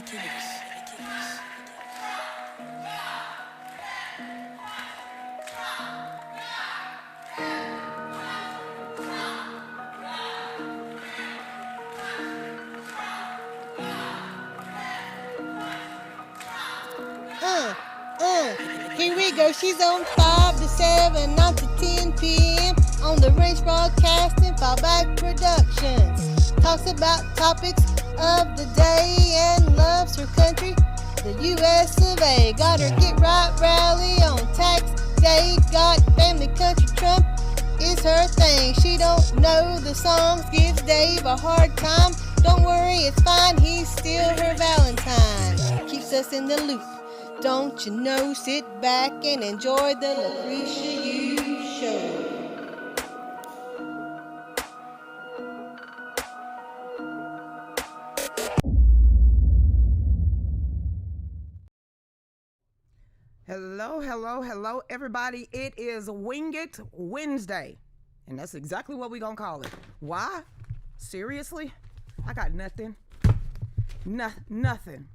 Here we go. She's on 5 to 7, 9 to 10 p.m. on the Range Broadcasting Fallback Productions. Talks about topics of the day and loves her country, the U.S. of A. Got her Get Right rally on tax day. Got family, country, Trump is her thing. She don't know the songs, gives Dave a hard time. Don't worry, it's fine, he's still her Valentine. Keeps us in the loop. Don't you know, sit back and enjoy the Lucretia Hughes Show. Hello, everybody. It is Wing It Wednesday, and that's exactly what we're going to call it. Why? Seriously? I got nothing. Nothing.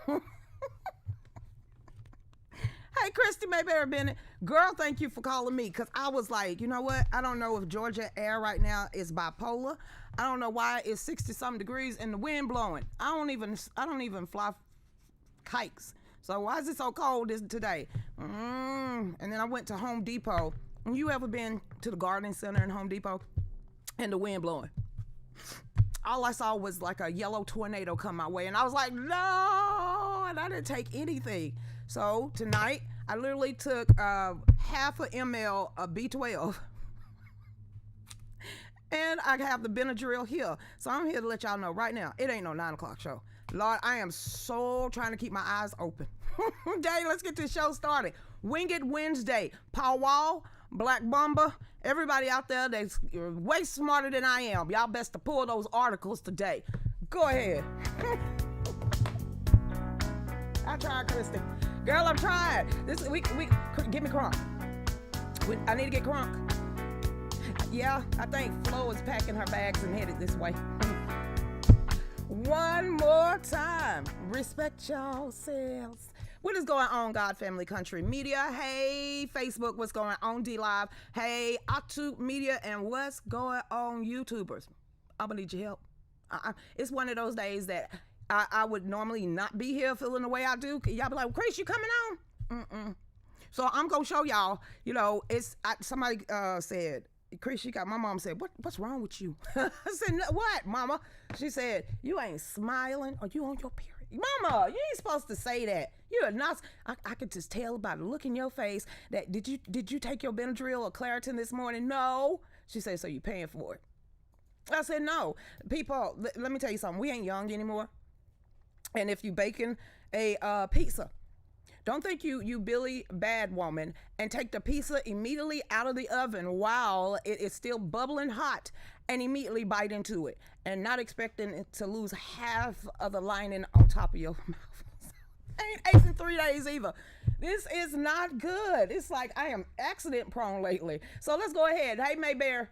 Hey, Christy Mayberry Bennett. Girl, thank you for calling me, because I was like, you know what? I don't know if Georgia air right now is bipolar. I don't know why it's 60-something degrees and the wind blowing. I don't even fly kites. So why is it so cold today? And then I went to Home Depot. You ever been to the garden center in Home Depot and the wind blowing? All I saw was like a yellow tornado come my way, and I was like, no, and I didn't take anything. So tonight, I literally took half a ml of B12, and I have the Benadryl here. So I'm here to let y'all know right now, it ain't no 9 o'clock show. Lord, I am so trying to keep my eyes open. Dang, let's get this show started. Wing It Wednesday. Paul Wall, Black Bomber, everybody out there that's way smarter than I am, y'all best to pull those articles today. Go ahead. I tried, Christy. Girl, I'm trying. This week, give me Crunk. I need to get Crunk. Yeah, I think Flo is packing her bags and headed this way. One more time. Respect yourselves. What is going on, God Family Country Media? Hey, Facebook, what's going on, D-Live? Hey, OTTU Media, and what's going on, YouTubers? I'm going to need your help. It's one of those days that I would normally not be here feeling the way I do. Y'all be like, Chris, you coming on? So I'm going to show y'all, somebody said, Chris, my mom said, what's wrong with you? I said, what, mama? She said, you ain't smiling or you on your period. Mama, you ain't supposed to say that. You're not. I could just tell by the look in your face that did you take your Benadryl or Claritin this morning? No. She said, so you paying for it. I said, no. People, let me tell you something. We ain't young anymore. And if you baking a pizza, don't think you Billy bad woman and take the pizza immediately out of the oven while it is still bubbling hot and immediately bite into it and not expecting it to lose half of the lining on top of your mouth. I ain't ate in 3 days either. This is not good. It's like I am accident prone lately. So let's go ahead. Hey, Maybear.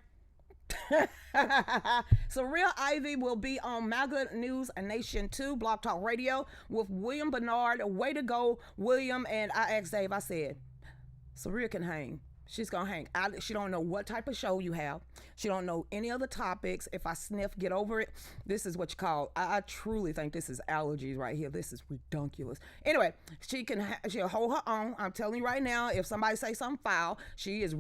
So Real Ivy will be on MAGA News Nation 2 Blog Talk Radio with William Bernard. Way to go, William. And I asked Dave, I said, Saria can hang. She's gonna hang. She don't know what type of show you have. She don't know any other topics. If I sniff, get over it. This is what you call, I truly think this is allergies right here. This is redunculous. Anyway, she'll hold her own. I'm telling you right now, if somebody say something foul, she's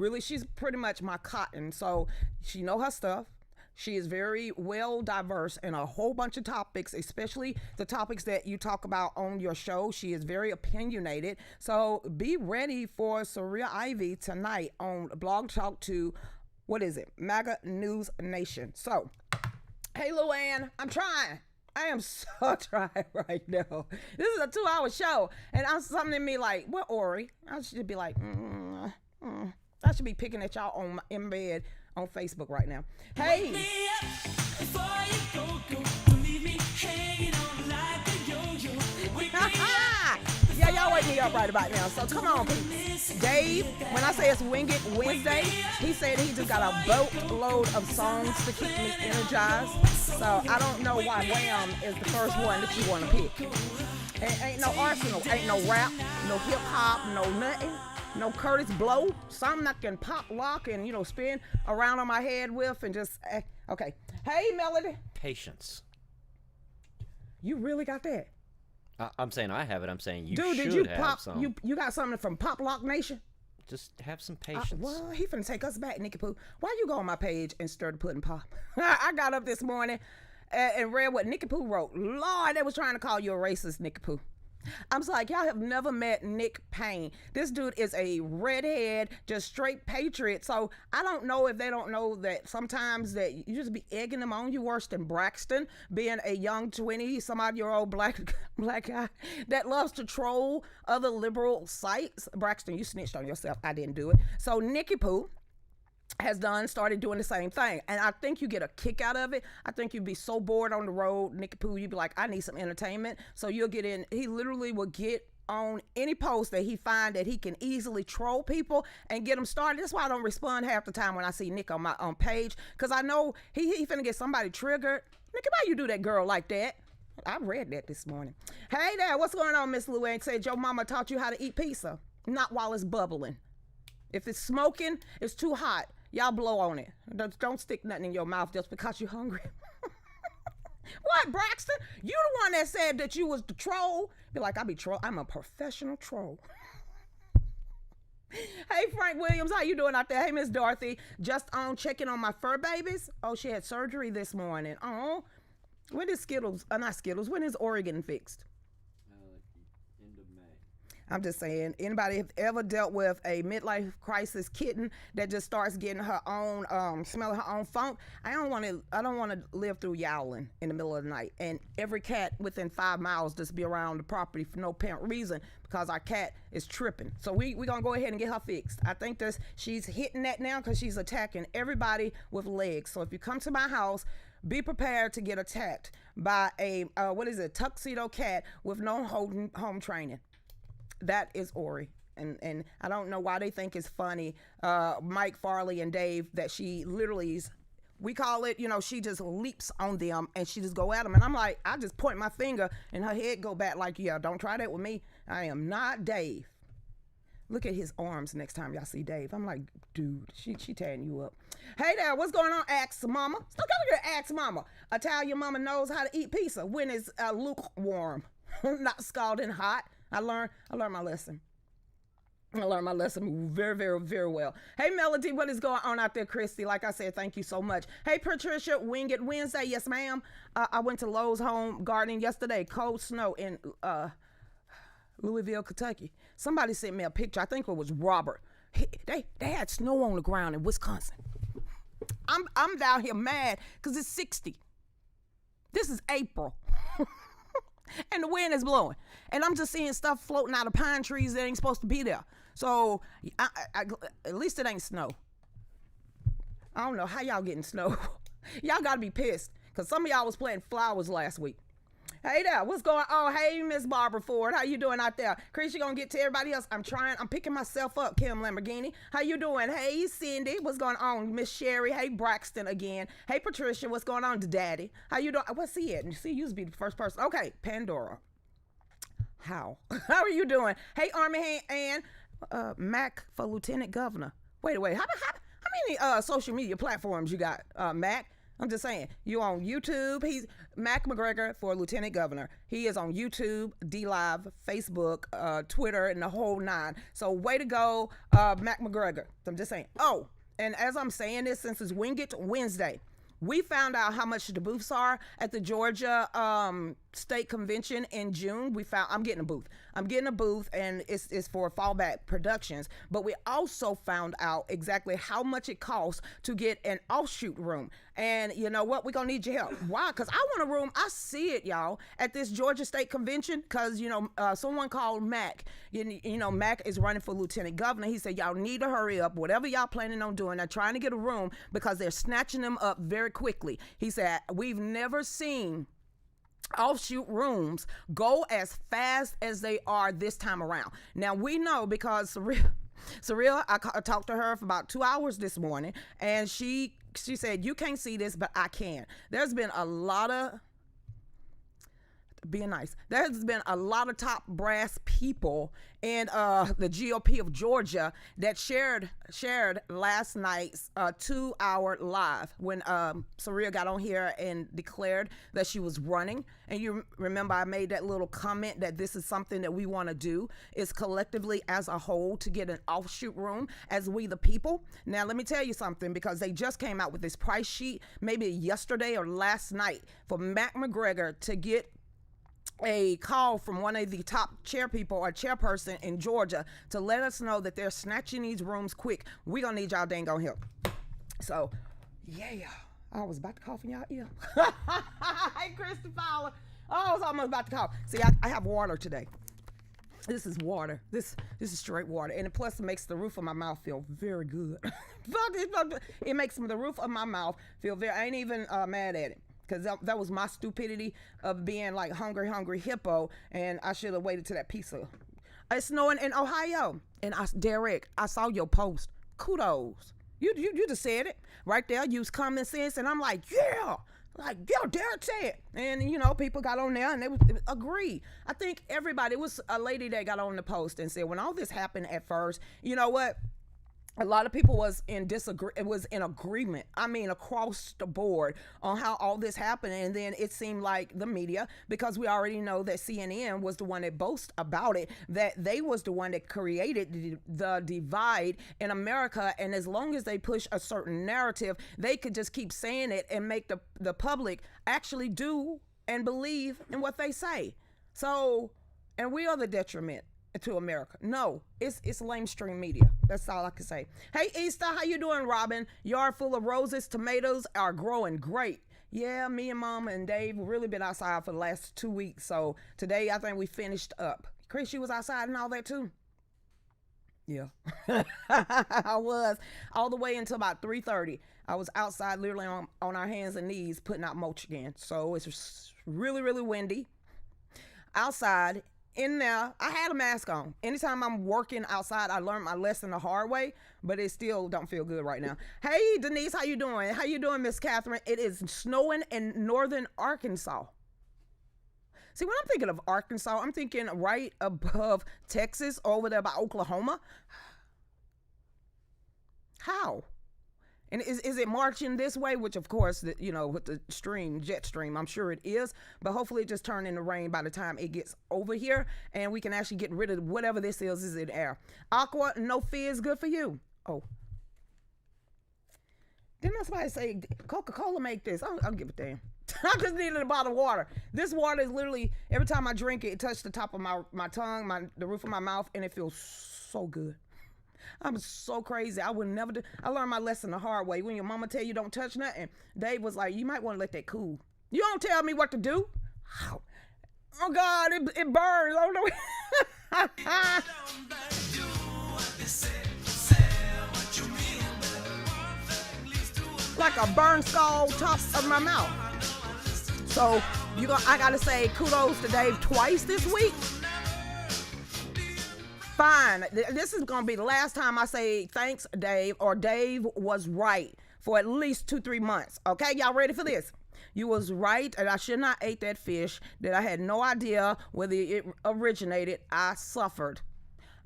pretty much my cotton. So she know her stuff. She is very well diverse in a whole bunch of topics, especially the topics that you talk about on your show. She is very opinionated. So be ready for Saria Ivy tonight on Blog Talk to, what is it? MAGA News Nation. So, hey, Luann, I'm trying. I am so trying right now. This is a 2-hour show. And I'm something in me like, what, Ori? I should be like, I should be picking at y'all in bed on Facebook right now. Hey. Yeah, y'all wake me up right about now. So come on, please. Dave, when I say it's Wing It Wednesday, he said he just got a boatload of songs to keep me energized. So I don't know why Wham is the first one that you want to pick. Ain't no Arsenal, ain't no rap, no hip hop, no nothing. No Curtis Blow, something I can pop, lock, and spin around on my head with, and just okay. Hey, Melody. Patience. You really got that? I'm saying I have it. I'm saying you Dude, should did you have pop? some. You got something from Pop Lock Nation? Just have some patience. Well, he finna take us back, Nikki Pooh. Why you go on my page and stir the pudding pop? I got up this morning and read what Nikki Pooh wrote. Lord, they was trying to call you a racist, Nikki Pooh. I'm like, y'all have never met Nick Payne. This dude is a redhead, just straight patriot. So I don't know if they don't know that sometimes that you just be egging them on. You worse than Braxton, being a young 20-some-odd-year-old black guy that loves to troll other liberal sites. Braxton, you snitched on yourself. I didn't do it. So Nikki Pooh has started doing the same thing, and I think you get a kick out of it. I think you'd be so bored on the road, Nikki Pooh, you'd be like, I need some entertainment. So you'll get in. He literally will get on any post that he find that he can easily troll people and get them started. That's why I don't respond half the time when I see Nick on my page, because I know he finna get somebody triggered. Nikki, why you do that girl like that? I read that this morning. Hey there, what's going on, Miss Luann? Said your mama taught you how to eat pizza, not while it's bubbling. If it's smoking, it's too hot. Y'all blow on it. Don't stick nothing in your mouth just because you're hungry. What, Braxton? You the one that said that you was the troll. Be like, I be troll. I'm a professional troll. Hey, Frank Williams, how you doing out there? Hey, Miss Dorothy, just on checking on my fur babies. Oh, she had surgery this morning. Oh, when is Skittles? Not Skittles. When is Oregon fixed? I'm just saying, anybody have ever dealt with a midlife crisis kitten that just starts getting her own, smelling her own funk? I don't want to live through yowling in the middle of the night. And every cat within 5 miles just be around the property for no apparent reason because our cat is tripping. So we gonna go ahead and get her fixed. I think she's hitting that now because she's attacking everybody with legs. So if you come to my house, be prepared to get attacked by a, tuxedo cat with no home training. That is Ori. And I don't know why they think it's funny, Mike Farley and Dave, that she literally we call it, she just leaps on them and she just go at them. And I'm like, I just point my finger and her head go back like, yeah, don't try that with me. I am not Dave. Look at his arms next time y'all see Dave. I'm like, dude, she tearing you up. Hey there, what's going on, Axe Mama? Stop coming here, Axe Mama. Italian mama knows how to eat pizza when it's lukewarm, not scalding hot. I learned my lesson. I learned my lesson very, very, very well. Hey, Melody, what is going on out there, Christy? Like I said, thank you so much. Hey, Patricia, Wing It Wednesday. Yes, ma'am. I went to Lowe's Home Gardening yesterday. Cold snow in Louisville, Kentucky. Somebody sent me a picture. I think it was Robert. They had snow on the ground in Wisconsin. I'm down here mad because it's 60. This is April. And the wind is blowing. And I'm just seeing stuff floating out of pine trees that ain't supposed to be there. So at least it ain't snow. I don't know how y'all getting snow. Y'all got to be pissed because some of y'all was planting flowers last week. Hey there, what's going on? Hey, Miss Barbara Ford, how you doing out there? Chris, you gonna get to everybody else? I'm picking myself up, Kim Lamborghini. How you doing? Hey, Cindy, what's going on? Miss Sherry, hey, Braxton again. Hey, Patricia, what's going on? Daddy, how you doing? What's he at? See, you used to be the first person. Okay, Pandora. How are you doing? Hey, Army and Mac for Lieutenant Governor. Wait, how many social media platforms you got, Mac? I'm just saying, you on YouTube. He's Mac McGregor for Lieutenant Governor. He is on YouTube, DLive, Facebook, Twitter, and the whole nine. So way to go, Mac McGregor. I'm just saying. Oh, and as I'm saying this, since it's Wing It Wednesday, we found out how much the booths are at the Georgia State Convention in June. I'm getting a booth, and it's for Fallback Productions. But we also found out exactly how much it costs to get an offshoot room. And you know what? We're going to need your help. Why? Because I want a room. I see it, y'all, at this Georgia State Convention because, someone called Mac. Mac is running for Lieutenant Governor. He said, y'all need to hurry up. Whatever y'all planning on doing, they're trying to get a room because they're snatching them up very quickly. He said, we've never seen offshoot rooms go as fast as they are this time around. Now we know because Surreal, I talked to her for about 2 hours this morning, and she she said, you can't see this, but I can. There's been a lot of, being nice, there's been a lot of top brass people in the GOP of Georgia that shared last night's 2-hour live when Saria got on here and declared that she was running. And you remember I made that little comment that this is something that we want to do, is collectively as a whole to get an offshoot room as we the people. Now let me tell you something, because they just came out with this price sheet maybe yesterday or last night for Mac McGregor to get a call from one of the top chair people or chairperson in Georgia to let us know that they're snatching these rooms quick. We gonna need y'all dang on help. So, yeah, I was about to cough in y'all ear. Hey, Christy Fowler. Oh, I was almost about to cough. See, I have water today. This is water. This is straight water, and plus it makes the roof of my mouth feel very good. It makes the roof of my mouth feel very. I ain't even mad at it. Because that was my stupidity of being like hungry hippo, and I should have waited to that pizza. It's snowing in Ohio, and Derek, I saw your post. Kudos, you just said it right there. Use common sense, and I'm like, yeah, Derek said, and people got on there and they agree. I think everybody. It was a lady that got on the post and said when all this happened at first, you know what? A lot of people was in agreement. I mean, across the board on how all this happened. And then it seemed like the media, because we already know that CNN was the one that boasts about it, that they was the one that created the divide in America. And as long as they push a certain narrative, they could just keep saying it and make the public actually do and believe in what they say. So, and we are the detriment to America. No, it's lamestream media. That's all I can say. Hey, Easter, how you doing, Robin? Yard full of roses. Tomatoes are growing great. Yeah, me and Mama and Dave really been outside for the last 2 weeks. So today I think we finished up. Chris, you was outside and all that too? Yeah. I was all the way until about 3:30. I was outside literally on our hands and knees putting out mulch again. So it's really, really windy outside. In there, I had a mask on. Anytime I'm working outside, I learned my lesson the hard way, but it still don't feel good right now. Hey, Denise, how you doing? How you doing, Miss Catherine? It is snowing in northern Arkansas. See, when I'm thinking of Arkansas, I'm thinking right above Texas, over there by Oklahoma. How? And is it marching this way? Which, of course, with the jet stream, I'm sure it is. But hopefully it just turn into rain by the time it gets over here. And we can actually get rid of whatever this is in air. Aqua, no fear is good for you. Oh. Didn't somebody say Coca-Cola make this? I'll give it to him. I just needed a bottle of water. This water is literally, every time I drink it, it touches the top of my tongue, the roof of my mouth, and it feels so good. I'm so crazy. I would never do. I learned my lesson the hard way. When your mama tell you don't touch nothing, Dave was like, you might want to let that cool. You don't tell me what to do. Oh God, it burns. I don't know. Like a burn scald top of my mouth. So I gotta say kudos to Dave twice this week. Fine. This is going to be the last time I say thanks, Dave, or Dave was right for at least 2-3 months. Okay, y'all ready for this? You was right, and I should not ate that fish, that I had no idea whether it originated. I suffered.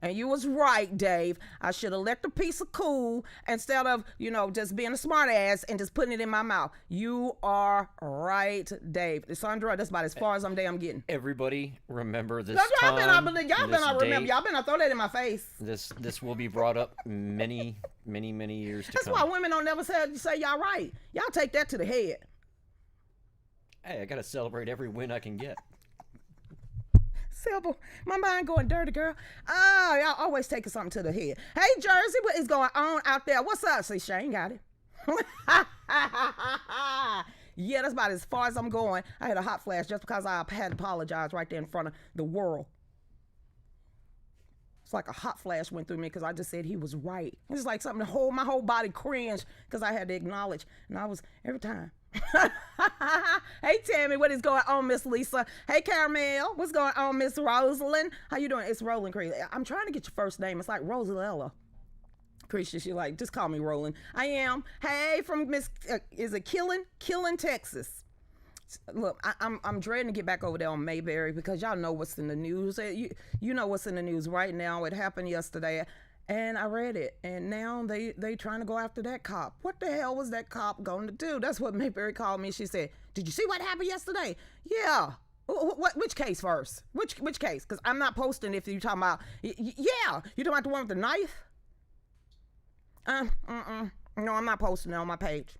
And you was right, Dave. I should have let the piece of cool instead of, just being a smart ass and just putting it in my mouth. You are right, Dave. Sandra, that's about as far as I'm getting. Everybody remember this Y'all better date. Y'all better throw that in my face. This will be brought up many, many, many years to That's come. why women don't never say y'all right. Y'all take that to the head. Hey, I got to celebrate every win I can get. Silver, my mind going dirty, girl. Oh, y'all always taking something to the head. Hey, Jersey, what is going on out there? What's up? See, Shane got it. Yeah, that's about as far as I'm going. I had a hot flash just because I had to apologize right there in front of the world. It's like a hot flash went through me because I just said he was right. It's like something my whole body cringed because I had to acknowledge. And I was, every time. Hey, Tammy, what is going on, Miss Lisa? Hey, Caramel, what's going on, Miss Rosalind? How you doing? It's rolling crazy. I'm trying to get your first name. It's like Rosalella. Lucretia, she like, just call me Roland. I am. Hey, from Miss, is it Killing, Texas. Look, I'm dreading to get back over there on Mayberry because y'all know what's in the news. You know what's in the news right now. It happened yesterday, and I read it, and now they trying to go after that cop. What the hell was that cop going to do? That's what Mayberry called me. She said, "Did you see what happened yesterday?" Yeah. Which case first? Which case? Because I'm not posting if you're talking about. Yeah, you talking about the one with the knife? No, I'm not posting it on my page.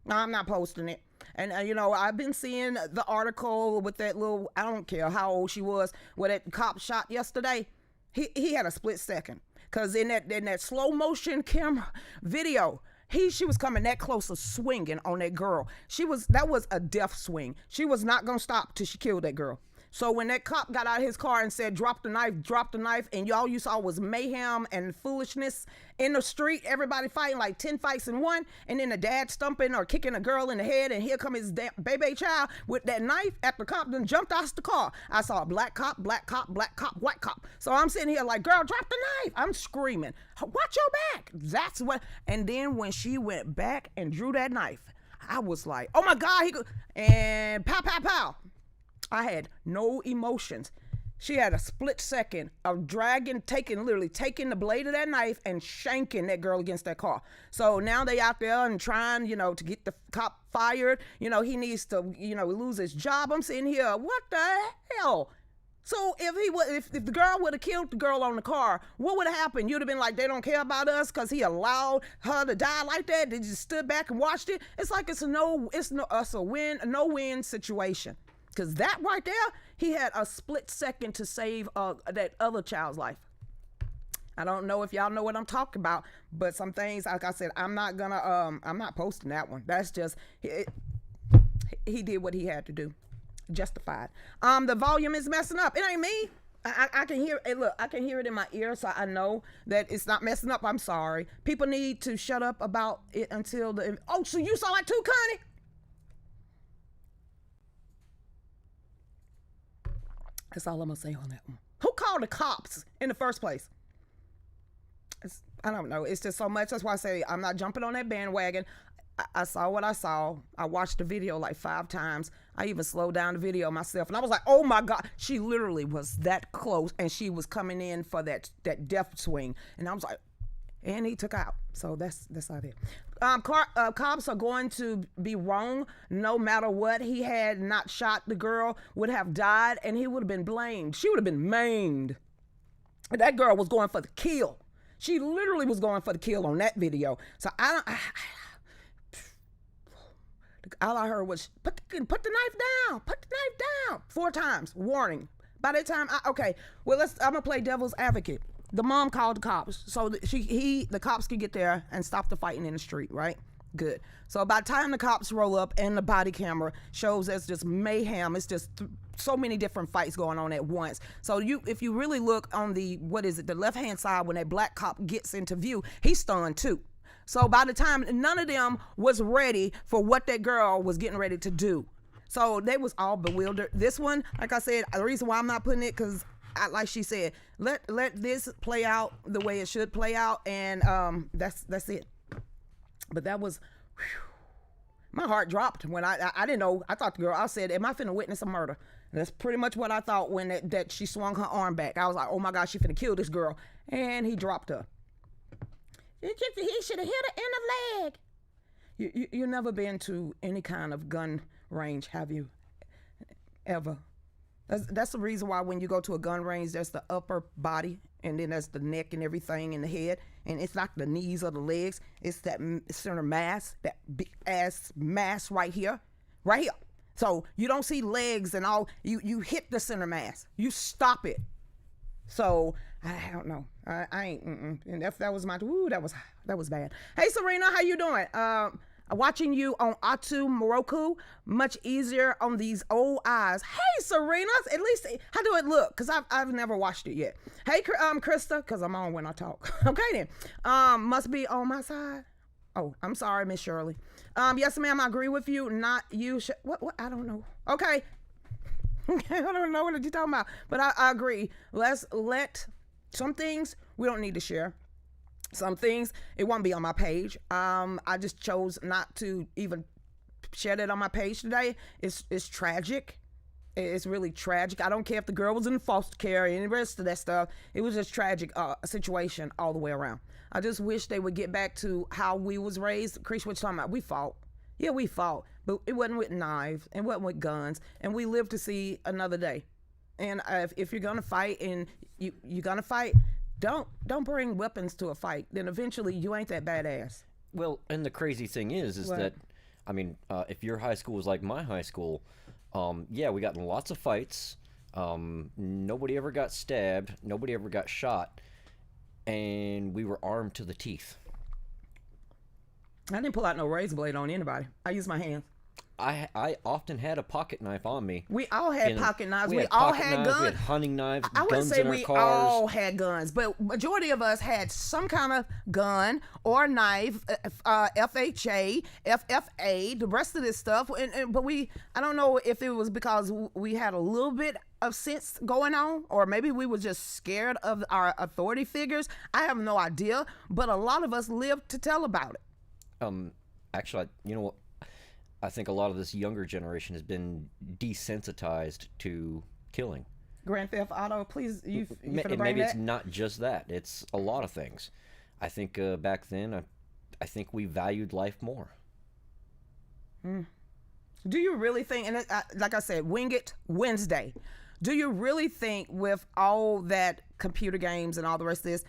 No, I'm not posting it. And, I've been seeing the article with that little, I don't care how old she was, where that cop shot yesterday. He had a split second. Because in that slow motion camera video, she was coming that close to swinging on that girl. That was a death swing. She was not going to stop till she killed that girl. So when that cop got out of his car and said, drop the knife, and y'all you saw was mayhem and foolishness in the street, everybody fighting like 10 fights in one, and then the dad stumping or kicking a girl in the head, and here come his baby child with that knife after the cop then jumped out the car. I saw a black cop, white cop. So I'm sitting here like, girl, drop the knife. I'm screaming, watch your back. That's what, and then when she went back and drew that knife, I was like, oh my God, and pow, pow, pow. I had no emotions. She had a split second of literally taking the blade of that knife and shanking that girl against that car. So now they out there and trying, to get the cop fired. He needs to, lose his job. I'm sitting here, what the hell? So if the girl would have killed the girl on the car, what would have happened? You'd have been like, they don't care about us because he allowed her to die like that. They just stood back and watched it. It's like it's a no-win situation. Because that right there, he had a split second to save that other child's life. I don't know if y'all know what I'm talking about, but some things, like I said, I'm not posting that one. That's just, he did what he had to do. Justified. The volume is messing up. It ain't me. I can hear it. Look, I can hear it in my ear, so I know that it's not messing up. I'm sorry. People need to shut up about it until so you saw it too, Connie? That's all I'm gonna say on that one. Who called the cops in the first place? I don't know. It's just so much. That's why I say I'm not jumping on that bandwagon. I saw what I saw. I watched the video like 5 times. I even slowed down the video myself, and I was like, "Oh my God!" She literally was that close, and she was coming in for that death swing, and I was like, and he took out. So that's how it is. Cops are going to be wrong no matter what. He had not shot the girl, would have died, and he would have been blamed. She would have been maimed. That girl was going for the kill. She literally was going for the kill on that video. So all I heard was, put the knife down, 4 times, warning. By that time, I'm gonna play devil's advocate. The mom called the cops, so the cops could get there and stop the fighting in the street, right? Good. So by the time the cops roll up and the body camera shows there's just mayhem, it's just so many different fights going on at once. So if you really look on the left-hand side, when that black cop gets into view, he's stunned too. So by the time, none of them was ready for what that girl was getting ready to do. So they was all bewildered. This one, like I said, the reason why I'm not putting it, because like she said, let this play out the way it should play out, and that's it. But that was, my heart dropped when I didn't know. I thought the girl, I said, am I finna witness a murder? And that's pretty much what I thought when that she swung her arm back. I was like, oh my God, she finna kill this girl, and he dropped her. He should have hit her in the leg. You never been to any kind of gun range, have you? Ever? That's the reason why when you go to a gun range, there's the upper body, and then there's the neck and everything in the head, and it's not the knees or the legs. It's that center mass, that big ass mass right here. So you don't see legs and all. You hit the center mass. You stop it. So I don't know. I ain't. And if that was that was bad. Hey Serena, how you doing? Watching you on OTTU Roku, much easier on these old eyes. Hey, Serena, at least, how do it look? Because I've never watched it yet. Hey, Krista, because I'm on when I talk. Okay, then. Must be on my side. Oh, I'm sorry, Miss Shirley. Yes, ma'am, I agree with you. Not you. What? I don't know. Okay. I don't know what you're talking about. But I agree. Let's let some things we don't need to share. Some things, it won't be on my page. I just chose not to even share that on my page today. It's tragic. It's really tragic. I don't care if the girl was in foster care and the rest of that stuff. It was just tragic situation all the way around. I just wish they would get back to how we was raised. Chris, what you talking about? We fought. Yeah, we fought, but it wasn't with knives and wasn't with guns, and we lived to see another day. And if you're gonna fight and you're gonna fight, don't bring weapons to a fight. Then eventually you ain't that badass. Well, and the crazy thing is What? that, I mean, if your high school was like my high school, yeah, we got in lots of fights. Nobody ever got stabbed. Nobody ever got shot. And we were armed to the teeth. I didn't pull out no razor blade on anybody. I used my hands. I often had a pocket knife on me. We all had And pocket knives. We We had all pocket had knives, we guns. had hunting knives, I wouldn't guns say in our we cars. all had guns, but majority of us had some kind of gun or knife, FHA, FFA, the rest of this stuff. But I don't know if it was because we had a little bit of sense going on, or maybe we were just scared of our authority figures. I have no idea, but a lot of us lived to tell about it. Actually, you know what? I think a lot of this younger generation has been desensitized to killing. Grand Theft Auto, please, you finna And bring maybe that? it's not just that. It's a lot of things. I think back then, I think we valued life more. Do you really think, and like I said, Wing It Wednesday, do you really think with all that computer games and all the rest of this,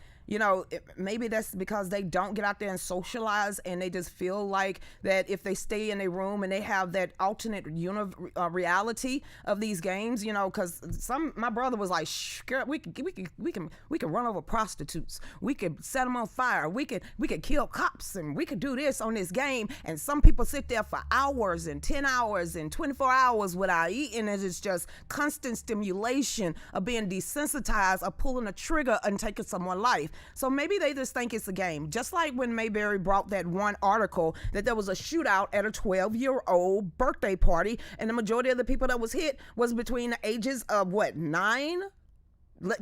maybe that's because they don't get out there and socialize, and they just feel like that if they stay in a room and they have that alternate reality of these games, because my brother was like, girl, we can run over prostitutes, we could set them on fire, we could kill cops, and we could do this on this game. And some people sit there for hours and 10 hours and 24 hours without eating, and it's just constant stimulation of being desensitized, of pulling a trigger and taking someone's life. So maybe they just think it's a game. Just like when Mayberry brought that one article that there was a shootout at a 12-year-old birthday party, and the majority of the people that was hit was between the ages of 9,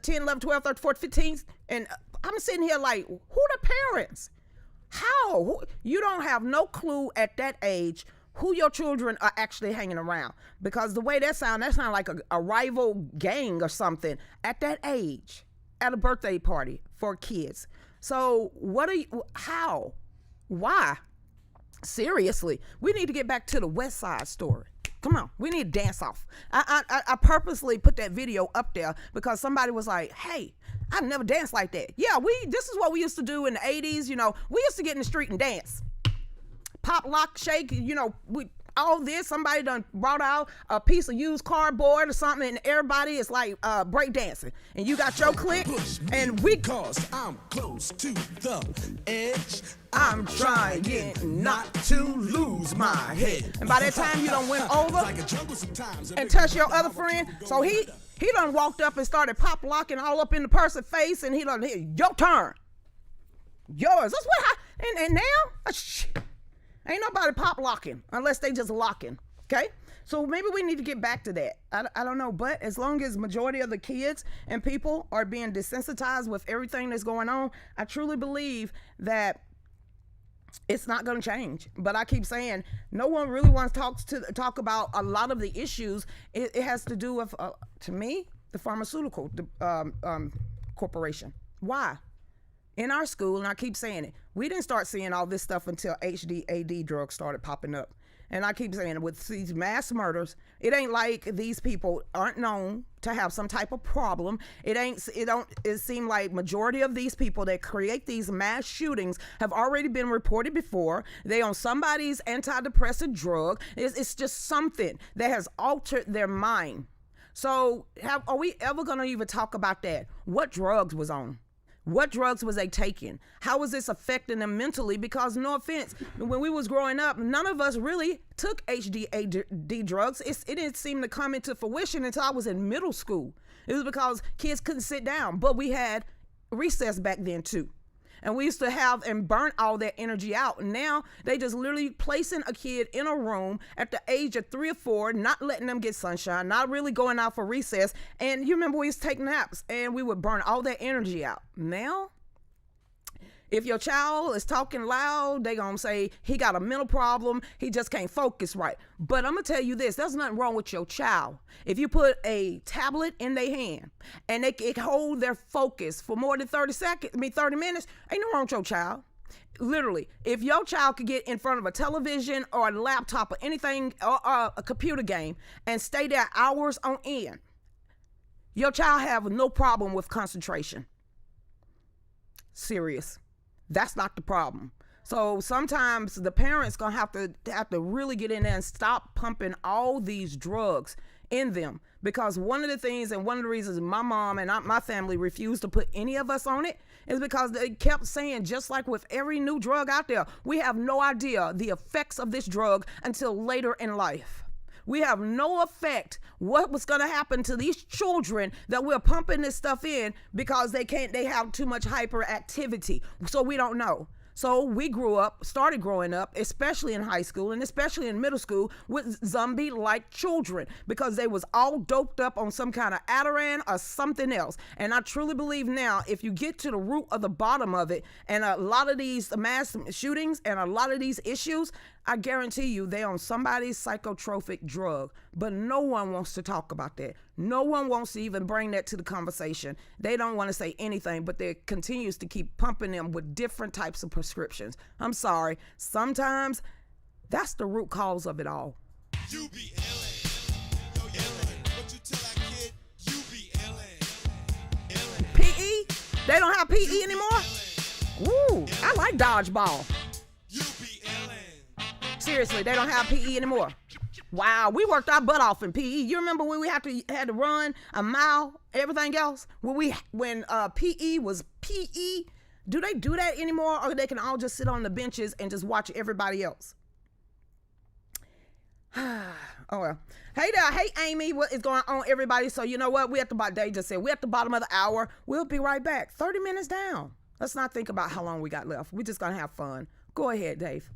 10, 11, 12, 13, 14, 15. And I'm sitting here like, who the parents? How? You don't have no clue at that age who your children are actually hanging around. Because the way that sound like a rival gang or something at that age, at a birthday party for kids. So how? Why? Seriously, we need to get back to the West Side Story. Come on, we need to dance off. I purposely put that video up there because somebody was like, hey, I've never danced like that. Yeah, this is what we used to do in the 80s. We used to get in the street and dance. Pop, lock, shake, all this, somebody done brought out a piece of used cardboard or something, and everybody is like break dancing, and you got your clique, and Cause I'm close to the edge. I'm trying not to lose my head. And by that time you done went over Like a jungle sometimes. and touched your other friend, so he done walked up and started pop locking all up in the person's face, and he done, your turn, yours. That's what and now ain't nobody pop locking unless they just locking. Okay, so maybe we need to get back to that. I don't know, but as long as majority of the kids and people are being desensitized with everything that's going on, I truly believe that it's not going to change. But I keep saying no one really wants to talk about a lot of the issues. It has to do with, to me, the pharmaceutical corporation. Why? In our school, and I keep saying it, we didn't start seeing all this stuff until AD drugs started popping up. And I keep saying it, with these mass murders, it ain't like these people aren't known to have some type of problem. It seems like majority of these people that create these mass shootings have already been reported before. They on somebody's antidepressant drug. It's just something that has altered their mind. So are we ever going to even talk about that? What drugs was on? What drugs was they taking? How was this affecting them mentally? Because no offense, when we was growing up, none of us really took HDAD drugs. It didn't seem to come into fruition until I was in middle school. It was because kids couldn't sit down, but we had recess back then too. And we used to have and burn all that energy out. And now they just literally placing a kid in a room at the age of 3 or 4, not letting them get sunshine, not really going out for recess. And you remember we used to take naps and we would burn all that energy out. Now If your child is talking loud, they gonna say he got a mental problem, he just can't focus right. But I'm gonna tell you this, there's nothing wrong with your child. If you put a tablet in their hand and they can hold their focus for more than 30 minutes, ain't no wrong with your child. Literally, if your child could get in front of a television or a laptop or anything, or a computer game, and stay there hours on end, your child have no problem with concentration. Serious. That's not the problem. So sometimes the parents gonna have to really get in there and stop pumping all these drugs in them, because one of the things and one of the reasons my mom and my family refused to put any of us on it is because they kept saying, just like with every new drug out there, we have no idea the effects of this drug until later in life. We have no effect what was going to happen to these children that we're pumping this stuff in, because they have too much hyperactivity. So we don't know. So we started growing up, especially in high school and especially in middle school, with zombie-like children, because they was all doped up on some kind of Atiran or something else. And I truly believe now, if you get to the root of the bottom of it, and a lot of these mass shootings and a lot of these issues, I guarantee you they're on somebody's psychotropic drug. But no one wants to talk about that. No one wants to even bring that to the conversation. They don't want to say anything, but they continues to keep pumping them with different types of prescriptions. I'm sorry. Sometimes that's the root cause of it all. You be illin', yo illin'. What you tell that kid? You be illin'. PE? They don't have PE anymore? Woo, I like dodgeball. You be illin'. Seriously, they don't have PE anymore. Wow, we worked our butt off in PE. You remember when we had to run a mile, everything else? When PE was PE? Do they do that anymore, or they can all just sit on the benches and just watch everybody else? Oh well. Hey there, hey Amy, what is going on, everybody? So you know what? Dave just said we're at the bottom of the hour. We'll be right back. 30 minutes down. Let's not think about how long we got left. We're just gonna have fun. Go ahead, Dave.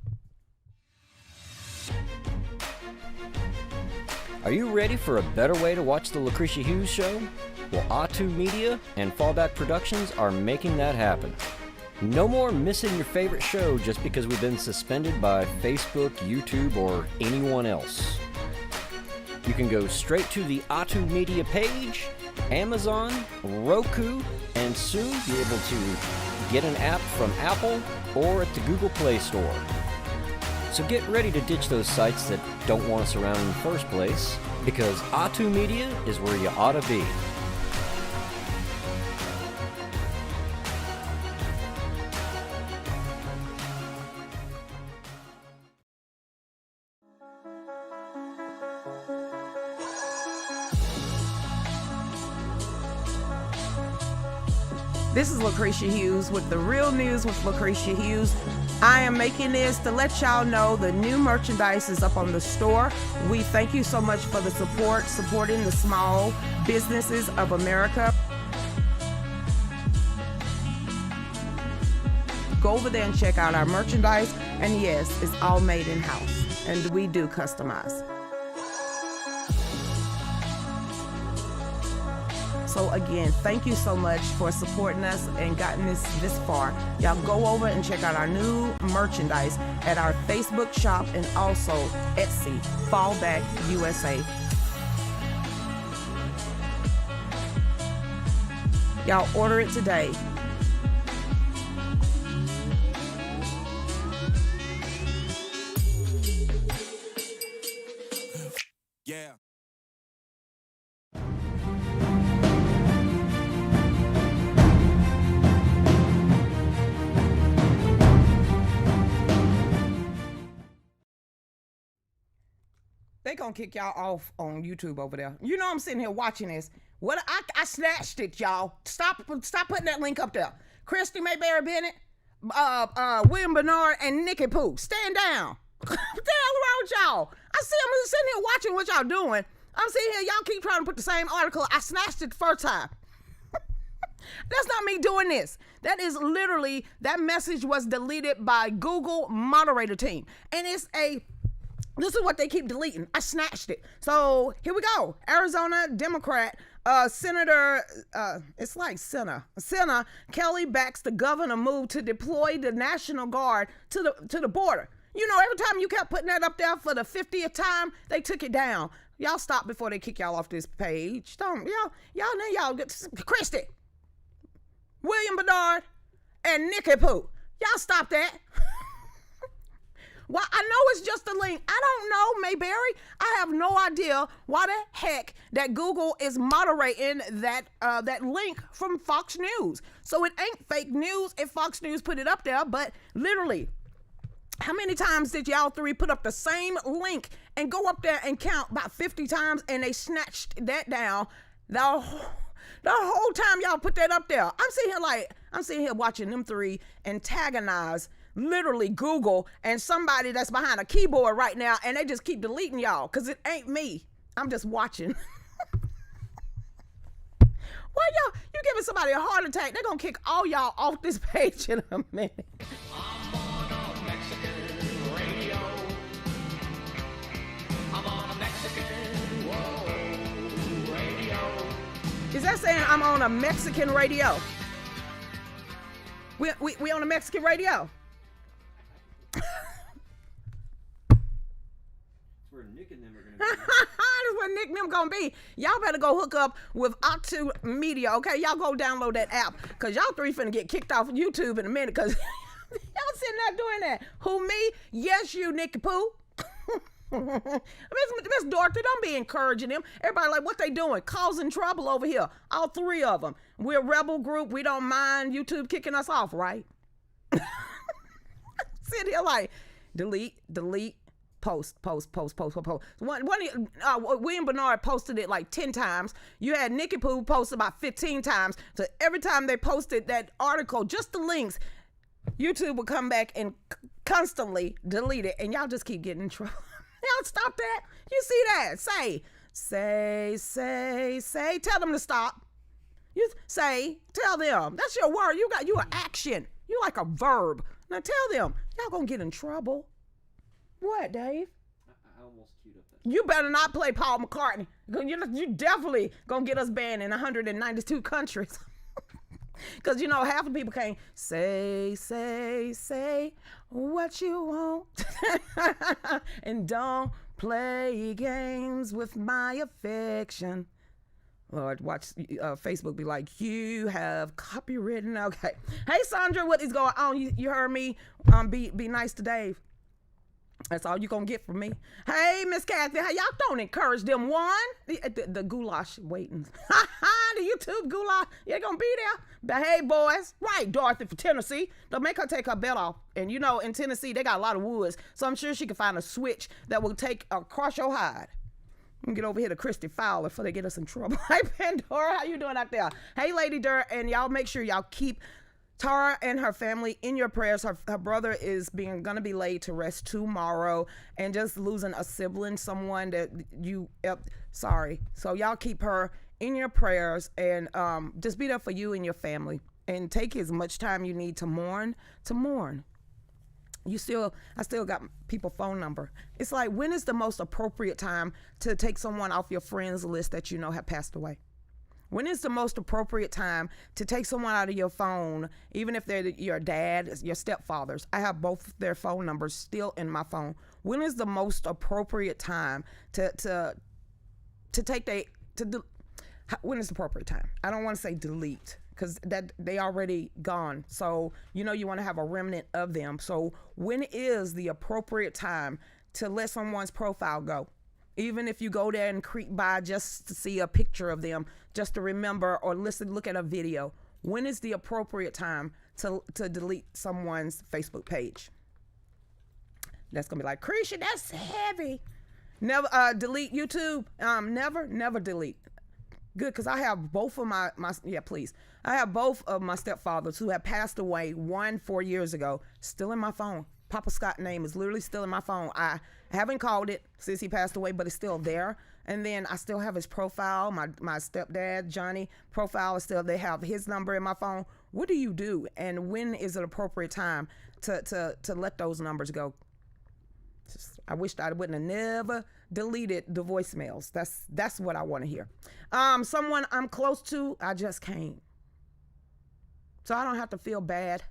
Are you ready for a better way to watch the Lucretia Hughes show? Well, OTTU Media and Fallback Productions are making that happen. No more missing your favorite show just because we've been suspended by Facebook, YouTube, or anyone else. You can go straight to the OTTU Media page, Amazon, Roku, and soon be able to get an app from Apple or at the Google Play Store. So get ready to ditch those sites that don't want us around in the first place, because OTTU Media is where you ought to be. This is Lucretia Hughes with the Real News with Lucretia Hughes. I am making this to let y'all know the new merchandise is up on the store. We thank you so much for the support, supporting the small businesses of America. Go over there and check out our merchandise. And yes, it's all made in-house. And we do customize. So again, thank you so much for supporting us and gotten this far. Y'all go over and check out our new merchandise at our Facebook shop and also Etsy, Fallback USA. Y'all order it today. Yeah. They gonna kick y'all off on YouTube over there. You know I'm sitting here watching this. What I snatched it, y'all. Stop putting that link up there. Christy Mayberry Bennett, William Bernard, and Nikki Pooh. Stand down. What the hell wrong with y'all? I'm sitting here watching what y'all doing. I'm sitting here, y'all keep trying to put the same article. I snatched it the first time. That's not me doing this. That is literally, that message was deleted by Google moderator team. And this is what they keep deleting. I snatched it. So here we go. Arizona Democrat Senator, it's like Senator Kelly backs the governor move to deploy the National Guard to the border. You know, every time you kept putting that up there for the 50th time, they took it down. Y'all stop before they kick y'all off this page. Don't y'all get Christy, William Bernard, and Nikki Pooh. Y'all stop that. Well, I know it's just a link. I don't know, Mayberry. I have no idea why the heck that Google is moderating that link from Fox News. So it ain't fake news if Fox News put it up there, but literally, how many times did y'all three put up the same link and go up there and count about 50 times and they snatched that down the whole time y'all put that up there? I'm sitting here watching them three antagonize literally Google and somebody that's behind a keyboard right now, and they just keep deleting y'all because it ain't me. I'm just watching. Why you giving somebody a heart attack? They're gonna kick all y'all off this page in a minute. I'm on a Mexican radio. I'm on a Mexican radio. Is that saying I'm on a Mexican radio? We on a Mexican radio? Where Nick and them are gonna be. That's where Nick and them gonna be. Y'all better go hook up with OTTU Media, okay? Y'all go download that app, because y'all three finna get kicked off of YouTube in a minute, because y'all sitting there doing that. Who, me? Yes, you, Nicky Pooh. Miss Dorothy, don't be encouraging them. Everybody like, what they doing? Causing trouble over here. All three of them. We're a rebel group. We don't mind YouTube kicking us off, right? Sit here like, delete, post. William Bernard posted it like 10 times. You had Nikki Pooh post about 15 times. So every time they posted that article, just the links, YouTube would come back and constantly delete it. And y'all just keep getting in trouble. Y'all stop that. You see that? Say. Tell them to stop. You say, tell them. That's your word. You an action. You like a verb. Now tell them. Y'all gonna get in trouble. What, Dave? I almost queued up that. You better not play Paul McCartney. You definitely gonna get us banned in 192 countries. Because, you know, half the people can't say what you want. And don't play games with my affection. Lord, watch Facebook be like, you have copywritten. Okay. Hey, Sandra, what is going on? You heard me. Be nice to Dave. That's all you gonna get from me. Hey, Miss Kathy, how y'all don't encourage them one? The goulash waiting. The YouTube goulash, you gonna be there. But hey, boys, right, Dorothy from Tennessee. Don't make her take her belt off. And you know, in Tennessee, they got a lot of woods. So I'm sure she can find a switch that will take crush your hide. Get over here to Christy Fowler before they get us in trouble. Hey, Pandora, how you doing out there? Hey, Lady Dirt, and y'all make sure y'all keep Tara and her family in your prayers. Her brother is gonna be laid to rest tomorrow, and just losing a sibling, someone that sorry. So y'all keep her in your prayers, and just be there for you and your family, and take as much time you need to mourn. I still got people's phone number. It's like, when is the most appropriate time to take someone off your friends list that you know have passed away? When is the most appropriate time to take someone out of your phone, even if they're your dad, your stepfathers? I have both their phone numbers still in my phone. When is the most appropriate time when is the appropriate time? I don't want to say delete, because that they already gone. So, you know, you want to have a remnant of them. So when is the appropriate time to let someone's profile go? Even if you go there and creep by just to see a picture of them, just to remember, or look at a video. When is the appropriate time to delete someone's Facebook page? That's gonna be like, Krisha, that's heavy. Never delete YouTube. Never delete. Good, because I have both of my please. I have both of my stepfathers who have passed away, one 4 years ago, still in my phone. Papa Scott's name is literally still in my phone. I haven't called it since he passed away, but it's still there. And then I still have his profile. My stepdad, Johnny, profile is still, they have his number in my phone. What do you do? And when is it appropriate time to let those numbers go? I wished I wouldn't have never deleted the voicemails. That's what I want to hear. Someone I'm close to, I just can't. So I don't have to feel bad.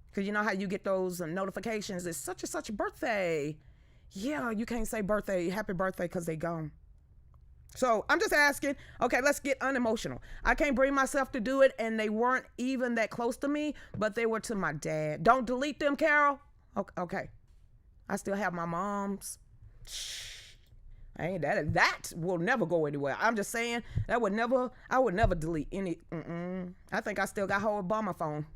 Because you know how you get those notifications, it's such and such a birthday. Yeah, you can't say happy birthday, because they gone. So I'm just asking, okay, let's get unemotional. I can't bring myself to do it, and they weren't even that close to me, but they were to my dad. Don't delete them, Carol. Okay. I still have my mom's. That will never go anywhere. I'm just saying I would never delete any. I think I still got her Obama phone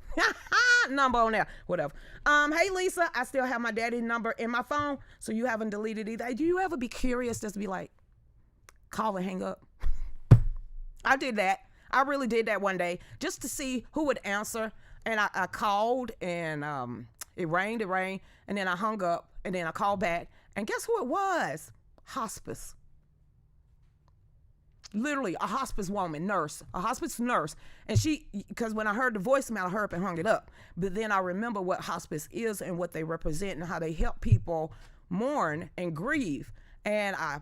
number on there. Whatever. Hey Lisa, I still have my daddy's number in my phone, so you haven't deleted either. Do you ever be curious, just be like, call and hang up? I did that. I really did that one day just to see who would answer, and I called, and it rang, and then I hung up, and then I called back, and guess who it was? Hospice. Literally a hospice woman, a hospice nurse. And because when I heard the voicemail, I heard up and hung it up. But then I remember what hospice is and what they represent and how they help people mourn and grieve. And I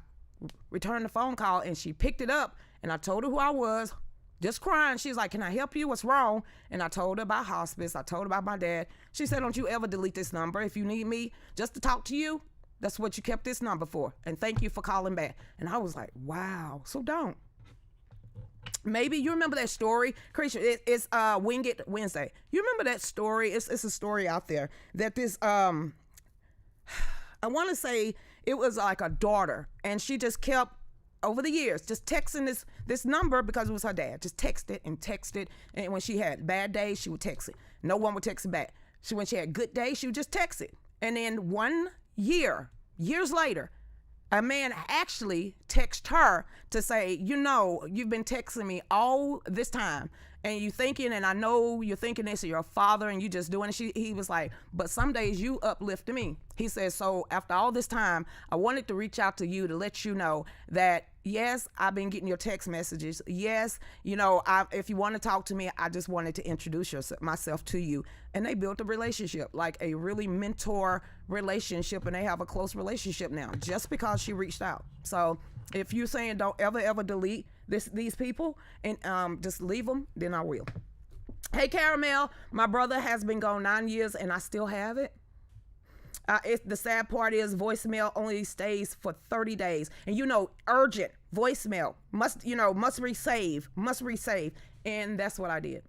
returned the phone call, and she picked it up, and I told her who I was, just crying. She was like, can I help you? What's wrong? And I told her about hospice. I told her about my dad. She said, don't you ever delete this number. If you need me just to talk to you, that's what you kept this number for. And thank you for calling back. And I was like, wow. So don't. Maybe you remember that story, Lucretia. It's Wing It Wednesday. You remember that story? It's a story out there that this I want to say it was like a daughter, and she just kept over the years just texting this number because it was her dad. Just text it, and when she had bad days, she would text it. No one would text it back. When she had good days, she would just text it. And then years later, a man actually texted her to say, you've been texting me all this time, and you thinking, and I know you're thinking this of your father, and you just doing it. He was like, but some days you uplift me. He says, so after all this time, I wanted to reach out to you to let you know that, yes, I've been getting your text messages. Yes, if you want to talk to me, I just wanted to introduce myself to you. And they built a relationship, like a really mentor relationship, and they have a close relationship now just because she reached out. So if you're saying don't ever delete these people and just leave them, then I will. Hey, Caramel, my brother has been gone 9 years, and I still have it. The sad part is voicemail only stays for 30 days. And urgent voicemail must resave. And that's what I did.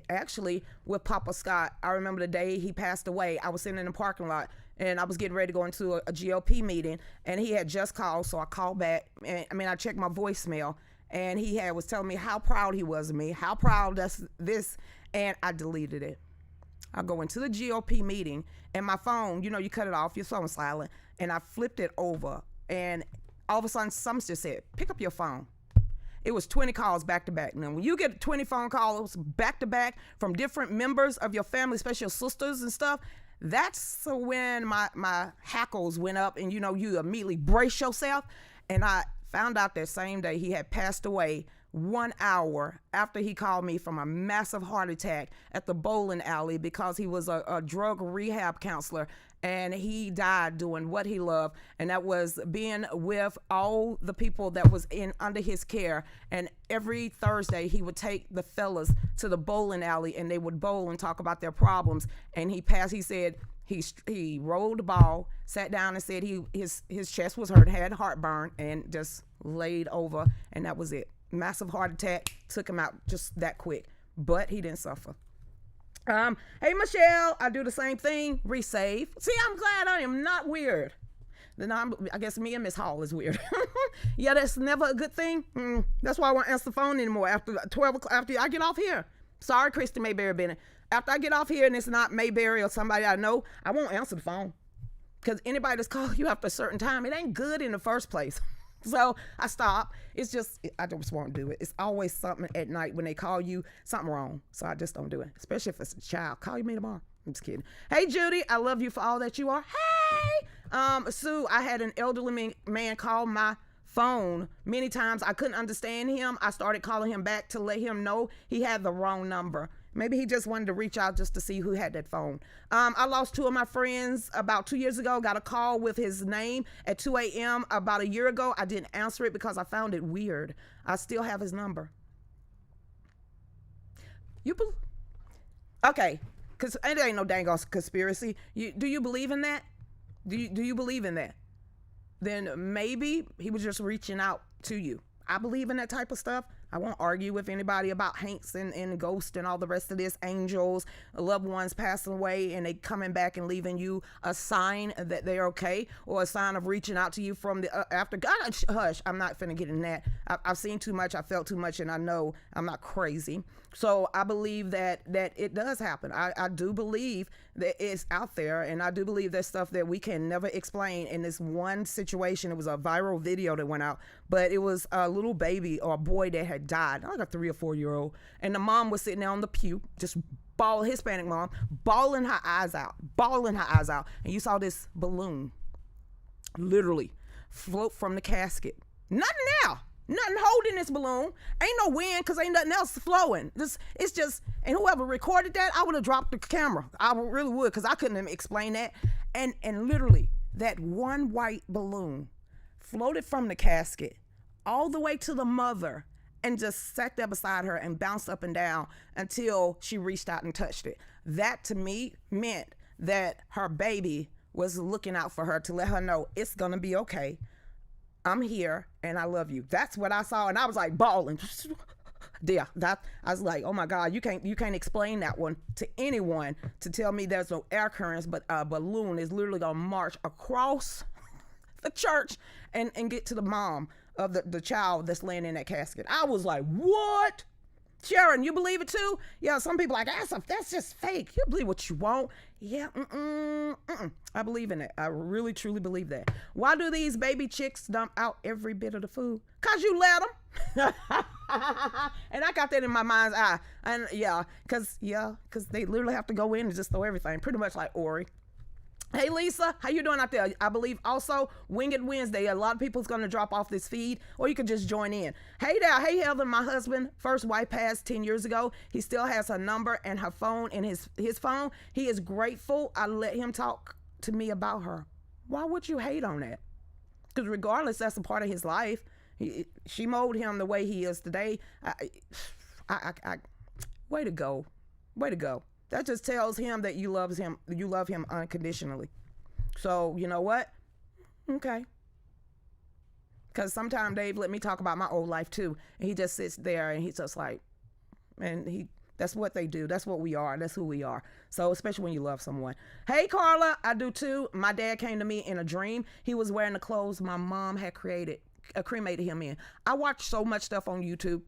Actually, with Papa Scott, I remember the day he passed away. I was sitting in the parking lot, and I was getting ready to go into a GOP meeting, and he had just called, so I called back. I checked my voicemail, and he was telling me how proud he was of me, how proud that's this, and I deleted it. I go into the GOP meeting, and my phone, you cut it off, your phone's silent, and I flipped it over, and all of a sudden, something just said, pick up your phone. It was 20 calls back to back. Now, when you get 20 phone calls back to back from different members of your family, especially your sisters and stuff, that's when my hackles went up, and you immediately brace yourself. And I found out that same day he had passed away 1 hour after he called me from a massive heart attack at the bowling alley because he was a drug rehab counselor, and he died doing what he loved, and that was being with all the people that was under his care. And every Thursday he would take the fellas to the bowling alley, and they would bowl and talk about their problems. And he passed. He said he rolled the ball, sat down, and said his chest was hurt, had heartburn, and just laid over, and that was it. Massive heart attack took him out just that quick, but he didn't suffer. Hey Michelle, I do the same thing. Resave. See, I'm glad I am not weird. Then I guess me and Miss Hall is weird. Yeah, that's never a good thing. That's why I won't answer the phone anymore after 12 o'clock. After I get off here. Sorry, Christy Mayberry Bennett. After I get off here and it's not Mayberry or somebody I know, I won't answer the phone. Because anybody that's called you after a certain time, it ain't good in the first place. So I stop. It's just, I just won't do it. It's always something at night when they call you, something wrong. So I just don't do it, especially if it's a child. Call me tomorrow. I'm just kidding. Hey, Judy, I love you for all that you are. Hey, Sue, I had an elderly man call my phone many times. I couldn't understand him. I started calling him back to let him know he had the wrong number. Maybe he just wanted to reach out just to see who had that phone. I lost 2 of my friends about 2 years ago. Got a call with his name at 2 a.m. about a year ago. I didn't answer it because I found it weird. I still have his number. Okay, because it ain't no dang on conspiracy. Do you believe in that? Do you believe in that? Then maybe he was just reaching out to you. I believe in that type of stuff. I won't argue with anybody about haints and ghosts and all the rest of this, angels, loved ones passing away and they coming back and leaving you a sign that they're okay, or a sign of reaching out to you from the after. God, hush, I'm not finna get in that. I've seen too much, I felt too much, and I know I'm not crazy. So I believe that it does happen. I do believe that it's out there, and I do believe there's stuff that we can never explain. In this one situation, it was a viral video that went out, but it was a little baby or a boy that had died, like a 3 or 4 year old, and the mom was sitting there on the pew, just Hispanic mom, bawling her eyes out, and you saw this balloon literally float from the casket. Nothing holding this balloon. Ain't no wind because ain't nothing else flowing. It's just, and whoever recorded that, I would have dropped the camera. I really would, because I couldn't even explain that. And literally, that one white balloon floated from the casket all the way to the mother and just sat there beside her and bounced up and down until she reached out and touched it. That to me meant that her baby was looking out for her to let her know it's gonna be okay. I'm here and I love you. That's what I saw, and I was like bawling. Yeah, I was like, oh my God, you can't explain that one to anyone to tell me there's no air currents, but a balloon is literally gonna march across the church and get to the mom of the child that's laying in that casket. I was like, what? Sharon, you believe it too? Yeah, some people are like, that's just fake. You believe what you want. Yeah, I believe in it. I really, truly believe that. Why do these baby chicks dump out every bit of the food? Because you let them. And I got that in my mind's eye. And because they literally have to go in and just throw everything, pretty much like Ori. Hey Lisa, how you doing out there? I believe also Winged Wednesday, a lot of people's going to drop off this feed, or you could just join in. Hey there, hey Heather, my husband, first wife passed 10 years ago. He still has her number and her phone in his phone. He is grateful I let him talk to me about her. Why would you hate on that? Because regardless, that's a part of his life. She molded him the way he is today. Way to go. Way to go. That just tells him that you love him unconditionally. So, you know what? Okay. Because sometimes Dave let me talk about my old life too. And he just sits there and he's just like, that's what they do. That's what we are. That's who we are. So, especially when you love someone. Hey, Carla, I do too. My dad came to me in a dream. He was wearing the clothes my mom had cremated him in. I watch so much stuff on YouTube,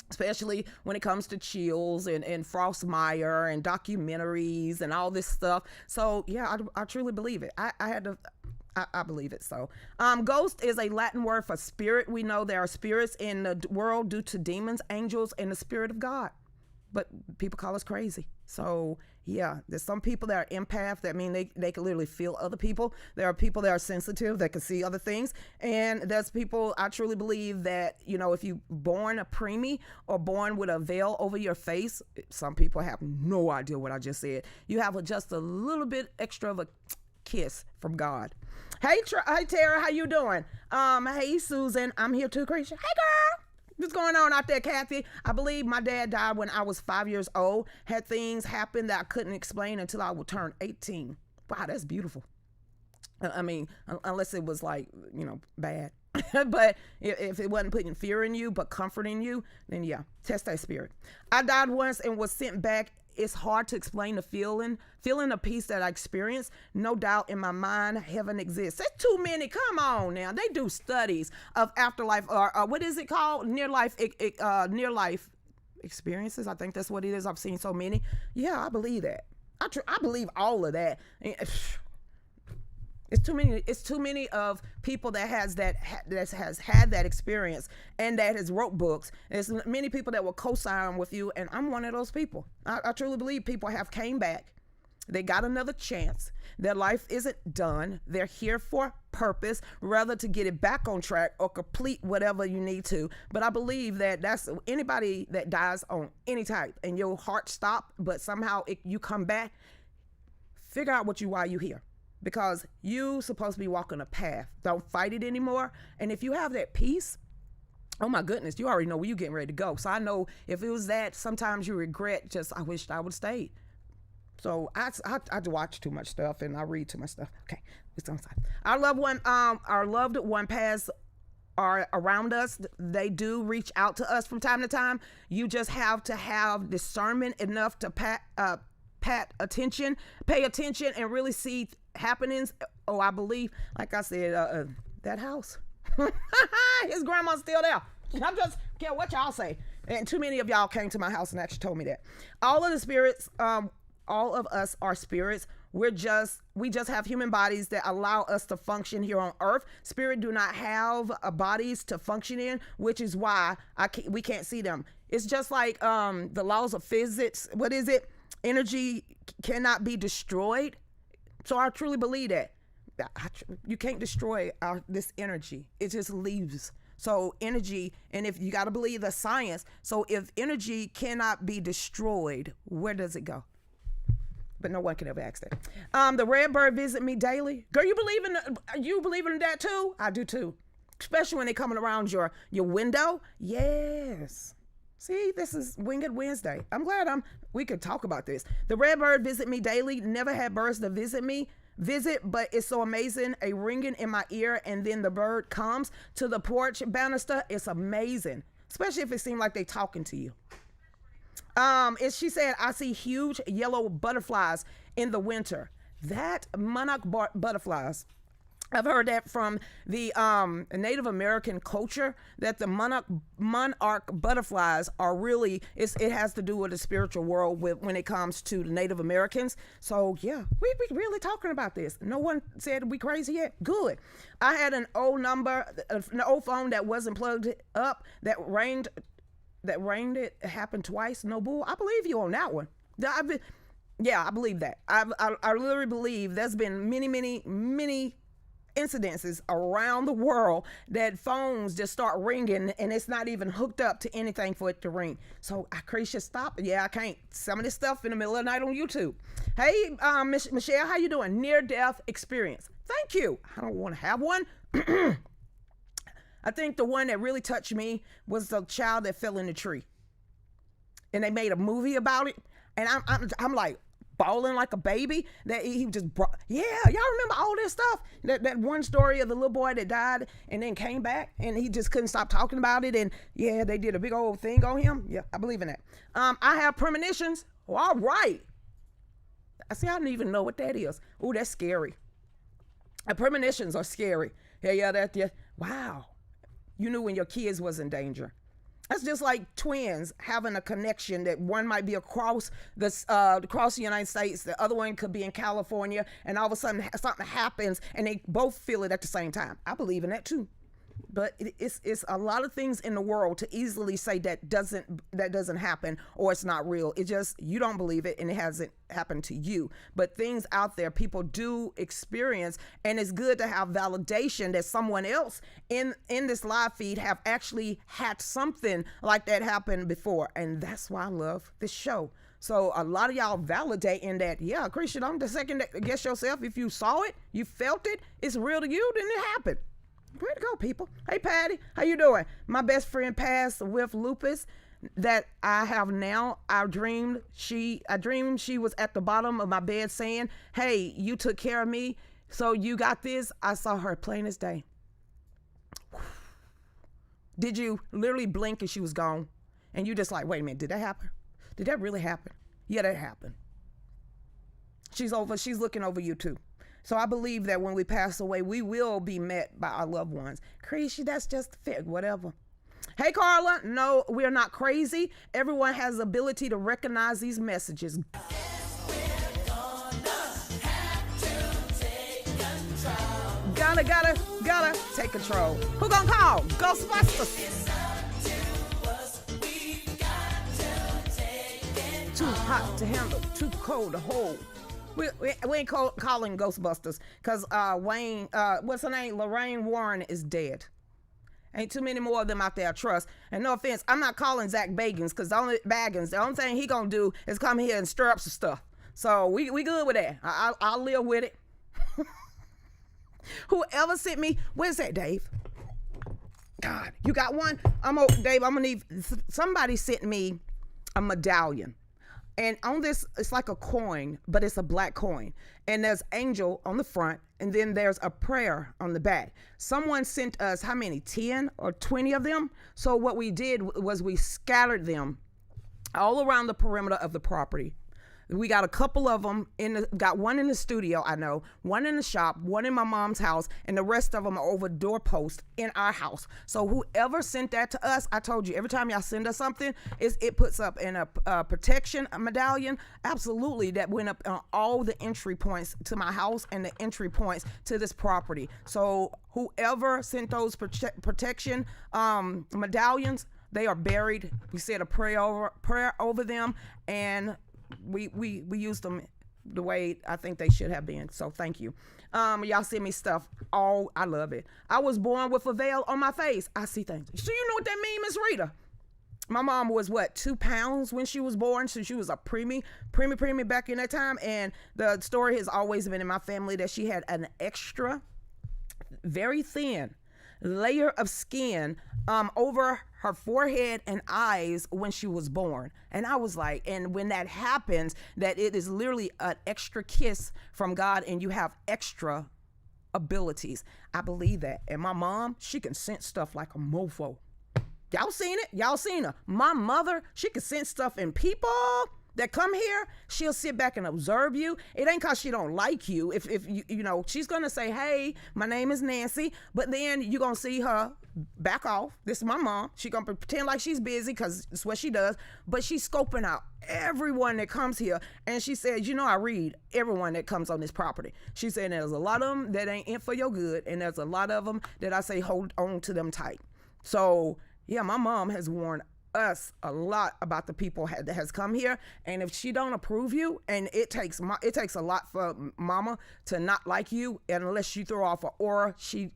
especially when it comes to chills and Frost Meyer and documentaries and all this stuff. So yeah, I truly believe it. I believe it. So ghost is a Latin word for spirit. We know there are spirits in the world due to demons, angels, and the spirit of God, but people call us crazy. So yeah, there's some people that are empath. That mean they can literally feel other people. There are people that are sensitive that can see other things. And there's people, I truly believe that, if you born a preemie or born with a veil over your face, some people have no idea what I just said. You have just a little bit extra of a kiss from God. Hey Tara, how you doing? Hey Susan, I'm here too, Lucretia. Hey girl. What's going on out there, Kathy? I believe my dad died when I was 5 years old. Had things happen that I couldn't explain until I would turn 18. Wow, that's beautiful. I mean, unless it was like, bad. But if it wasn't putting fear in you, but comforting you, then yeah, test that spirit. I died once and was sent back. It's hard to explain the feeling a peace that I experienced. No doubt in my mind, heaven exists. There's too many. Come on now. They do studies of afterlife or what is it called? Near life experiences. I think that's what it is. I've seen so many. Yeah, I believe that. I believe all of that. It's too many of people that has had that experience and that has wrote books. There's many people that will co-sign with you, and I'm one of those people. I truly believe people have came back They got another chance. Their life isn't done. They're here for purpose, rather to get it back on track or complete whatever you need to. But I believe that that's anybody that dies on any type and your heart stopped, but somehow you come back, figure out why you here. Because you supposed to be walking a path. Don't fight it anymore. And if you have that peace, oh my goodness, you already know where you're getting ready to go. So I know if it was that, sometimes you regret I wished I would have stayed. So I watch too much stuff and I read too much stuff. Okay, it's on side. Our loved one passed are around us. They do reach out to us from time to time. You just have to have discernment enough to pay attention and really see happenings. Oh, I believe, like I said, that house. His grandma's still there. I'm just care what y'all say. And too many of y'all came to my house and actually told me that. All of the spirits, all of us are spirits. We just have human bodies that allow us to function here on earth. Spirit do not have bodies to function in, which is why we can't see them. It's just like the laws of physics. What is it? Energy cannot be destroyed. So I truly believe that. You can't destroy this energy. It just leaves. So energy, and if you got to believe the science, so if energy cannot be destroyed, where does it go? But no one can ever ask that. The red bird visit me daily. Girl, you believe in that too? I do too. Especially when they coming around your window. Yes. See, this is Winged Wednesday. I'm glad we could talk about this. The red bird visit me daily. Never had birds to visit, but it's so amazing. A ringing in my ear, and then the bird comes to the porch banister. It's amazing, especially if it seems like they talking to you. She said, I see huge yellow butterflies in the winter. That monarch butterflies. I've heard that from the Native American culture, that the monarch butterflies are really, it has to do with the spiritual world when it comes to the Native Americans. So yeah, we really talking about this. No one said we crazy yet. Good. I had an old phone that wasn't plugged up, that rained it happened twice. No bull. I believe you on that one. I believe that. I literally believe there's been many incidences around the world that phones just start ringing and it's not even hooked up to anything for it to ring. So I should stop. Yeah, I can't. Some of this stuff in the middle of the night on YouTube. Hey, Michelle, how you doing? Near-death experience. Thank you. I don't want to have one. I think the one that really touched me was the child that fell in the tree. And they made a movie about it. And I'm like bawling like a baby that he just brought. Yeah, y'all remember all this stuff? That one story of the little boy that died and then came back and he just couldn't stop talking about it. And yeah, they did a big old thing on him. Yeah, I believe in that. I have premonitions. Oh, all right. I don't even know what that is. Oh, that's scary. Premonitions are scary. Yeah. Wow. You knew when your kids was in danger. That's just like twins having a connection that one might be across the United States, the other one could be in California, and all of a sudden something happens and they both feel it at the same time. I believe in that too. But it's a lot of things in the world to easily say that doesn't happen or it's not real. It just, you don't believe it and it hasn't happened to you. But things out there people do experience, and it's good to have validation that someone else in this live feed have actually had something like that happen before. And that's why I love this show. So a lot of y'all validating that, yeah, Christian, I'm the second guess yourself. If you saw it, you felt it, it's real to you, then it happened. Way to go, people. Hey, Patty, how you doing? My best friend passed with lupus that I have now. I dreamed she was at the bottom of my bed saying, hey, you took care of me, so you got this. I saw her plain as day. Did you literally blink and she was gone? And you just like, wait a minute, did that happen? Did that really happen? Yeah, that happened. She's looking over you too. So I believe that when we pass away, we will be met by our loved ones. Crazy, that's just fit, whatever. Hey, Carla, no, we're not crazy. Everyone has the ability to recognize these messages. Gotta take control. Who gonna call? Ghostbusters. Too hot to handle, too cold to hold. We ain't calling Ghostbusters because Wayne, what's her name? Lorraine Warren is dead. Ain't too many more of them out there I trust. And no offense, I'm not calling Zach Bagans because the only thing he gonna do is come here and stir up some stuff. So we good with that. I'll live with it. Whoever sent me, where's that, Dave? God, you got one? Dave, I'm gonna need, somebody sent me a medallion. And on this, it's like a coin, but it's a black coin. And there's angel on the front, and then there's a prayer on the back. Someone sent us, how many, 10 or 20 of them? So what we did was we scattered them all around the perimeter of the property. We got a couple of them got one in the studio, I know, one in the shop, one in my mom's house, and the rest of them are over doorposts in our house. So whoever sent that to us, I told you, every time y'all send us something, it puts up in a protection medallion. Absolutely, that went up on all the entry points to my house and the entry points to this property. So whoever sent those protection medallions, they are buried. We said a prayer over them, and we used them the way I think they should have been. So thank you. Y'all send me stuff. I love it. I was born with a veil on my face. I see things. So you know what that means, Miss Rita? My mom was 2 pounds when she was born, so she was a preemie back in that time. And the story has always been in my family that she had an extra, very thin layer of skin over her forehead and eyes when she was born. And I was like, and when that happens, that it is literally an extra kiss from God and you have extra abilities. I believe that. And my mom, she can sense stuff like a mofo. Y'all seen it? Y'all seen her. My mother, she can sense stuff in people that come here. She'll sit back and observe you. It ain't cause she don't like you. If you know, she's gonna say, hey, my name is Nancy, but then you're gonna see her back off. This is my mom. She gonna pretend like she's busy because it's what she does, but she's scoping out everyone that comes here. And she said, you know, I read everyone that comes on this property. She said there's a lot of them that ain't in for your good, and there's a lot of them that I say hold on to them tight. So yeah, my mom has warned us a lot about the people that has come here, and if she don't approve you, and it takes a lot for mama to not like you, unless you throw off an aura, she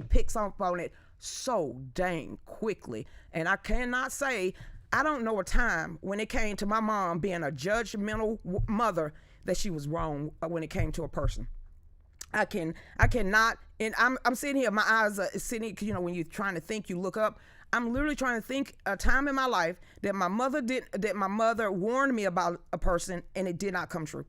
picks up on it so dang quickly. And I cannot say I don't know a time when it came to my mom being a judgmental mother that she was wrong when it came to a person. I cannot, and I'm sitting here, my eyes are sitting, you know, when you're trying to think, you look up. I'm literally trying to think a time in my life that my mother warned me about a person and it did not come true.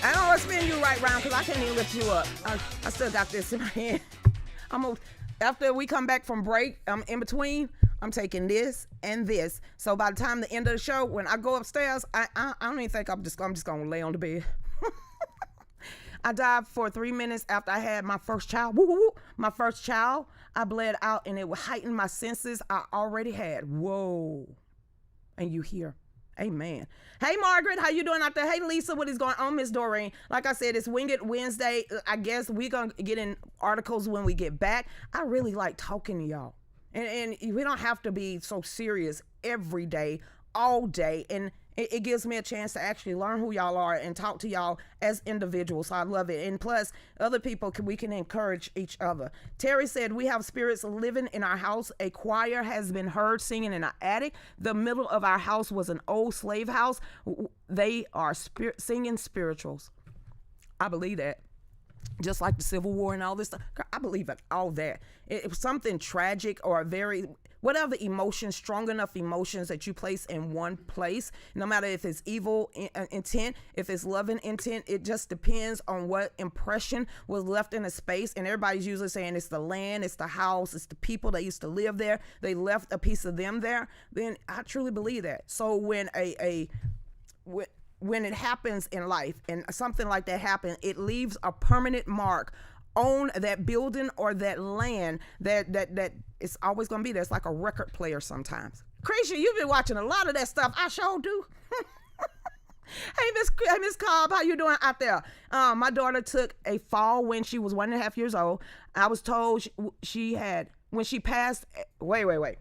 I don't want to spin you right round because I can't even lift you up. I still got this in my hand. After we come back from break, in between, I'm taking this and this. So by the time the end of the show, when I go upstairs, I don't even think I'm just gonna lay on the bed. I died for 3 minutes after I had my first child. Woo, woo, woo. My first child, I bled out and it heightened my senses I already had. Whoa. And you here. Amen. Hey, Margaret, how you doing out there? Hey, Lisa, what is going on? Miss Doreen. Like I said, it's Wing It Wednesday. I guess we're going to get in articles when we get back. I really like talking to y'all. And we don't have to be so serious every day, all day. And it gives me a chance to actually learn who y'all are and talk to y'all as individuals. So I love it. And plus, other people, we can encourage each other. Terry said, we have spirits living in our house. A choir has been heard singing in our attic. The middle of our house was an old slave house. They are singing spirituals. I believe that. Just like the Civil War and all this stuff. I believe in all that. If something tragic or whatever emotions, strong enough emotions that you place in one place, no matter if it's evil intent, if it's loving intent, it just depends on what impression was left in a space. And everybody's usually saying it's the land, it's the house, it's the people that used to live there. They left a piece of them there. Then I truly believe that. So when it happens in life and something like that happens, it leaves a permanent mark on that building or that land that it's always going to be there. It's like a record player sometimes. Lucretia, you've been watching a lot of that stuff. I sure do. Hey, Miss Cobb, how you doing out there? My daughter took a fall when she was 1.5 years old. I was told she had, when she passed, wait.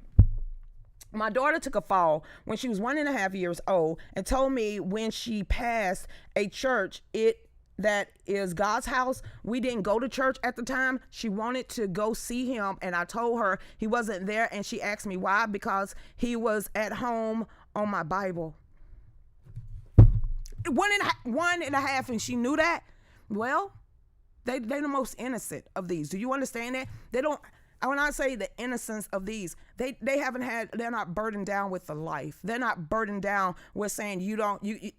My daughter took a fall when she was 1.5 years old and told me when she passed a church, that is God's house. We didn't go to church at the time. She wanted to go see him, and I told her he wasn't there, and she asked me why, because he was at home on my Bible. 1.5, and she knew that. Well, they're the most innocent of these. Do you understand that? They don't. When I say the innocence of these, they're not burdened down with the life. They're not burdened down with saying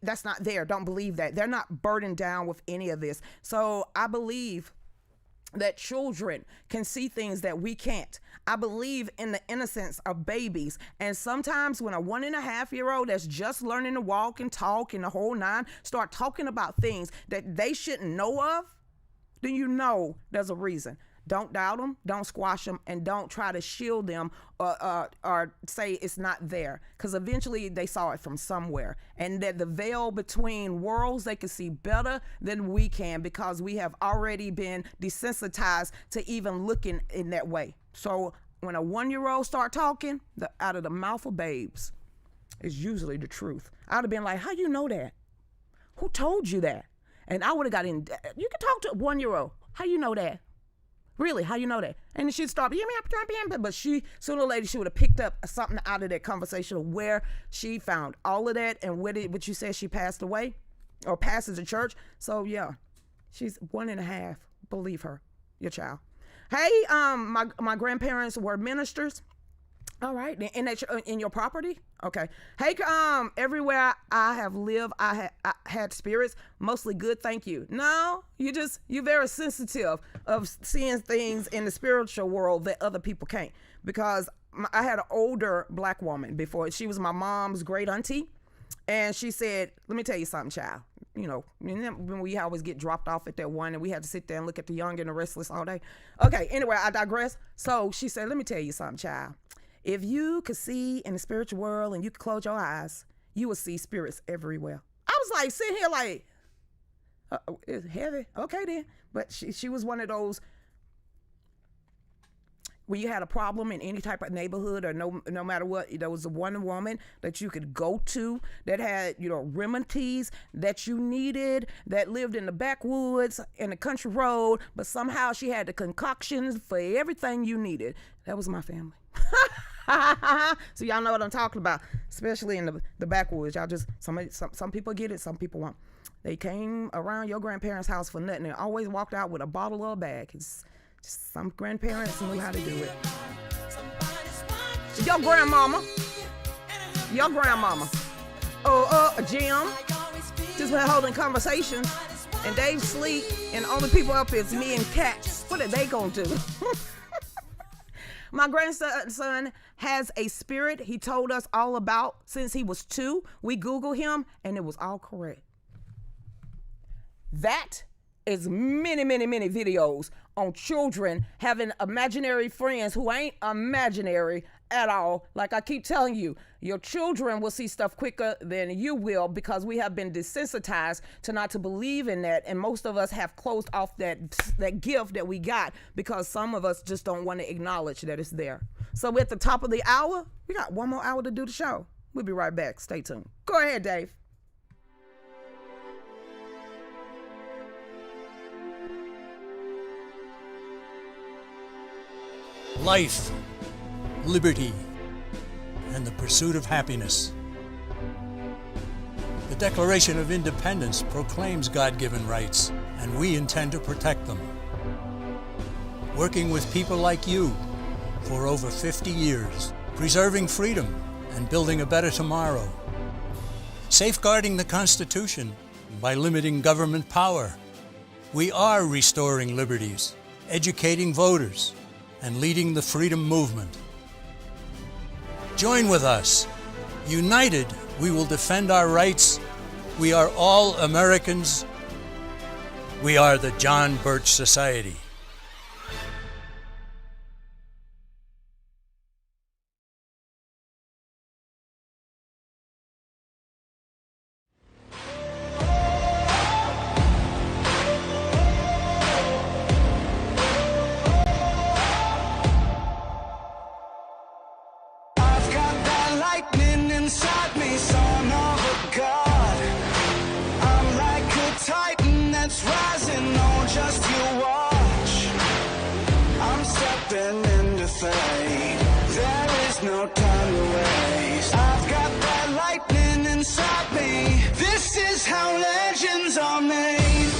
that's not there. Don't believe that. They're not burdened down with any of this. So I believe that children can see things that we can't. I believe in the innocence of babies. And sometimes when a 1.5-year-old that's just learning to walk and talk and the whole nine start talking about things that they shouldn't know of, then you know there's a reason. Don't doubt them, don't squash them, and don't try to shield them or say it's not there, because eventually they saw it from somewhere. And that the veil between worlds, they can see better than we can, because we have already been desensitized to even looking in that way. So when a 1-year-old start talking, out of the mouth of babes is usually the truth. I'd have been like, how you know that? Who told you that? And I would have got in. You can talk to a 1-year-old. How you know that? Really, how you know that? And she'd start, but sooner or later, she would have picked up something out of that conversation of where she found all of that and what you said she passed away or passes the church. So yeah, she's 1.5. Believe her, your child. Hey, my grandparents were ministers. All right, in your property? Okay. Hey, everywhere I have lived, I had spirits, mostly good, thank you. No, you're very sensitive of seeing things in the spiritual world that other people can't. Because I had an older black woman before. She was my mom's great auntie. And she said, let me tell you something, child. You know, when we always get dropped off at that one and we had to sit there and look at the young and the restless all day. Okay, anyway, I digress. So she said, let me tell you something, child. If you could see in the spiritual world and you could close your eyes, you would see spirits everywhere. I was like sitting here like, it's heavy. Okay then. But she was one of those, when you had a problem in any type of neighborhood or no matter what, there was one woman that you could go to that had, remedies that you needed, that lived in the backwoods, in the country road, but somehow she had the concoctions for everything you needed. That was my family. So y'all know what I'm talking about, especially in the backwoods. Y'all just, some people get it, some people won't. They came around your grandparents' house for nothing. They always walked out with a bottle or a bag. It's just some grandparents knew how to do it. Your grandmama, Jim, just been holding conversations, and Dave sleep, and the only people up is me and Kat. What are they gonna do? My grandson has a spirit he told us all about since he was 2. We Googled him, and it was all correct. That is many, many, many videos on children having imaginary friends who ain't imaginary at all. Like I keep telling you, your children will see stuff quicker than you will, because we have been desensitized to not to believe in that. And most of us have closed off that gift that we got, because some of us just don't want to acknowledge that it's there. So at the top of the hour, we got one more hour to do the show. We'll be right back. Stay tuned. Go ahead, Dave. Life, liberty, and the pursuit of happiness. The Declaration of Independence proclaims God-given rights, and we intend to protect them. Working with people like you for over 50 years, preserving freedom and building a better tomorrow. Safeguarding the Constitution by limiting government power. We are restoring liberties, educating voters, and leading the freedom movement. Join with us. United, we will defend our rights. We are all Americans. We are the John Birch Society. fade. There is no time to waste. I've got that lightning inside me. This is how legends are made.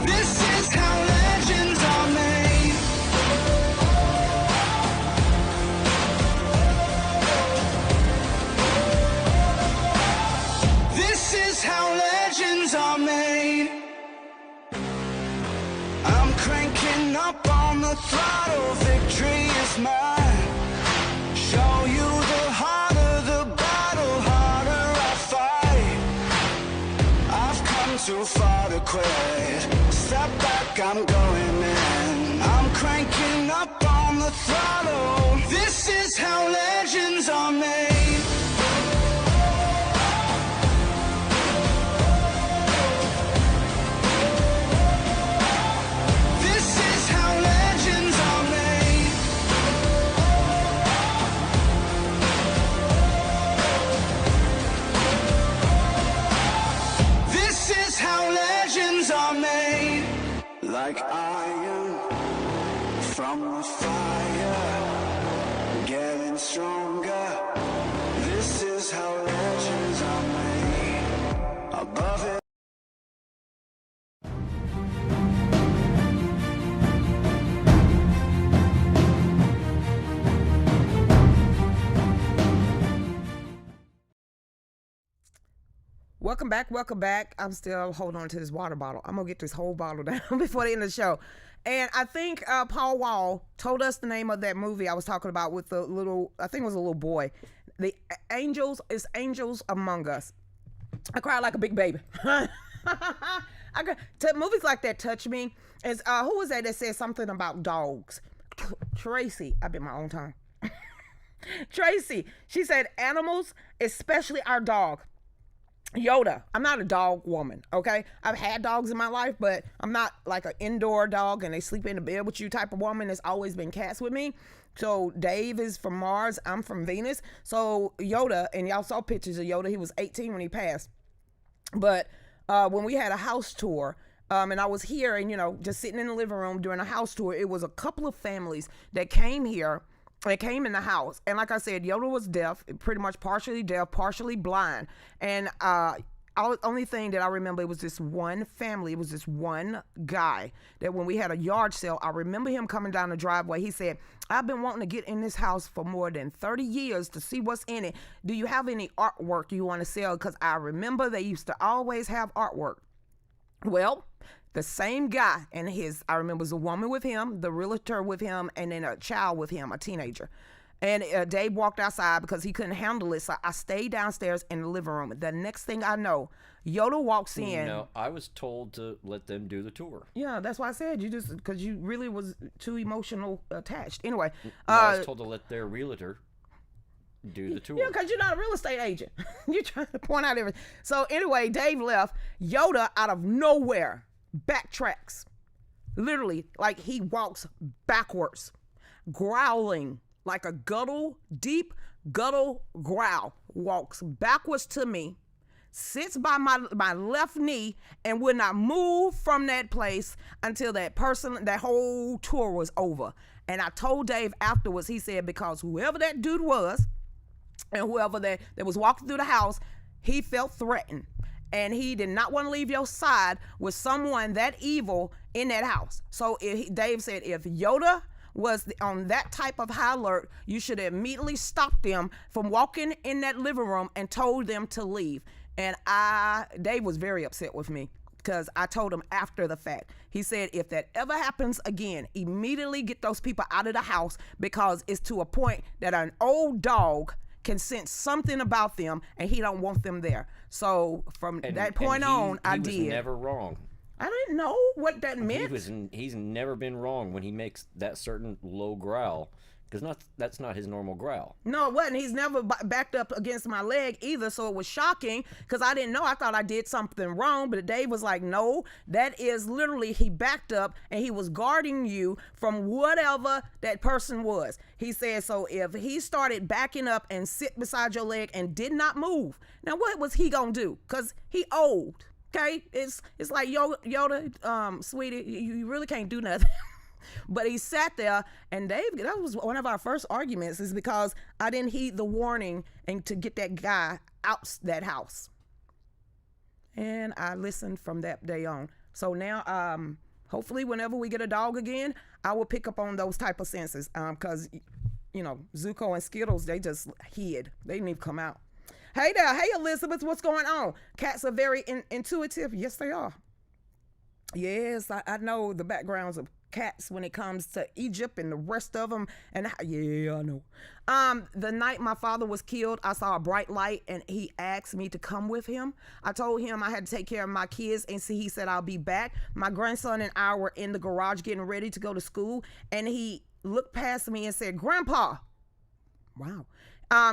This is how legends are made. This is how legends are made. I'm cranking up on the throttle, victory is mine. Show you the harder the battle, harder I fight. I've come too far to quit. Step back, I'm going in. I'm cranking up on the throttle. This is how legends are made. This is how legends are made. This is how legends are made. Like iron from the fire, getting stronger. This is how legends are made. Above it. Welcome back, welcome back. I'm still holding on to this water bottle. I'm gonna get this whole bottle down before the end of the show. And I think Paul Wall told us the name of that movie I was talking about with the little, I think it was a little boy. The Angels is Angels Among Us. I cried like a big baby. Movies like that touch me. Who was that said something about dogs? Tracy. I bit my own tongue. Tracy. She said animals, especially our dog. Yoda. I'm not a dog woman, okay? I've had dogs in my life, but I'm not like an indoor dog and they sleep in the bed with you type of woman. There's always been cats with me. So Dave is from Mars. I'm from Venus. So Yoda, and y'all saw pictures of Yoda. He was 18 when he passed. But when we had a house tour, and I was here and, just sitting in the living room during a house tour, it was a couple of families that came here. They came in the house, and like I said, Yoda was deaf, pretty much partially deaf, partially blind. And only thing that I remember, it was this one family, it was this one guy that when we had a yard sale, I remember him coming down the driveway. He said, I've been wanting to get in this house for more than 30 years to see what's in it. Do you have any artwork you want to sell? Because I remember they used to always have artwork. Well, the same guy and I remember it was a woman with him, the realtor with him, and then a child with him, a teenager. And Dave walked outside because he couldn't handle it. So I stayed downstairs in the living room. The next thing I know, Yoda walks in. No, I was told to let them do the tour. Yeah, that's why I said because you really was too emotional attached. Anyway. I was told to let their realtor do the tour. Yeah, because you're not a real estate agent. You're trying to point out everything. So anyway, Dave left. Yoda out of nowhere backtracks, literally, like he walks backwards, growling like a deep guttural growl, walks backwards to me, sits by my left knee, and would not move from that place until that whole tour was over. And I told Dave afterwards, he said, because whoever that dude was and whoever that was walking through the house, he felt threatened. And he did not want to leave your side with someone that evil in that house. So Dave said, if Yoda was on that type of high alert, you should have immediately stopped them from walking in that living room and told them to leave. And Dave was very upset with me because I told him after the fact. He said, if that ever happens again, immediately get those people out of the house, because it's to a point that an old dog can sense something about them and he don't want them there. So from that point on, I did. He was never wrong. I didn't know what that meant. He's never been wrong when he makes that certain low growl, because that's not his normal growl. No, it wasn't. He's never backed up against my leg either, so it was shocking because I didn't know. I thought I did something wrong, but Dave was like, no, that is literally, he backed up and he was guarding you from whatever that person was. He said, so if he started backing up and sit beside your leg and did not move, now what was he gonna do? Because he old. Okay, it's like Yoda, sweetie, you really can't do nothing. But he sat there, and Dave, that was one of our first arguments, is because I didn't heed the warning and to get that guy out that house. And I listened from that day on. So now, hopefully, whenever we get a dog again, I will pick up on those type of senses. Because, Zuko and Skittles, they just hid. They didn't even come out. Hey there. Hey, Elizabeth, what's going on? Cats are very intuitive. Yes, they are. Yes, I know the backgrounds of cats when it comes to Egypt and the rest of them. And yeah, I know. The night my father was killed, I saw a bright light and he asked me to come with him. I told him I had to take care of my kids, and he said I'll be back. My grandson and I were in the garage getting ready to go to school, and he looked past me and said, "Grandpa." Wow.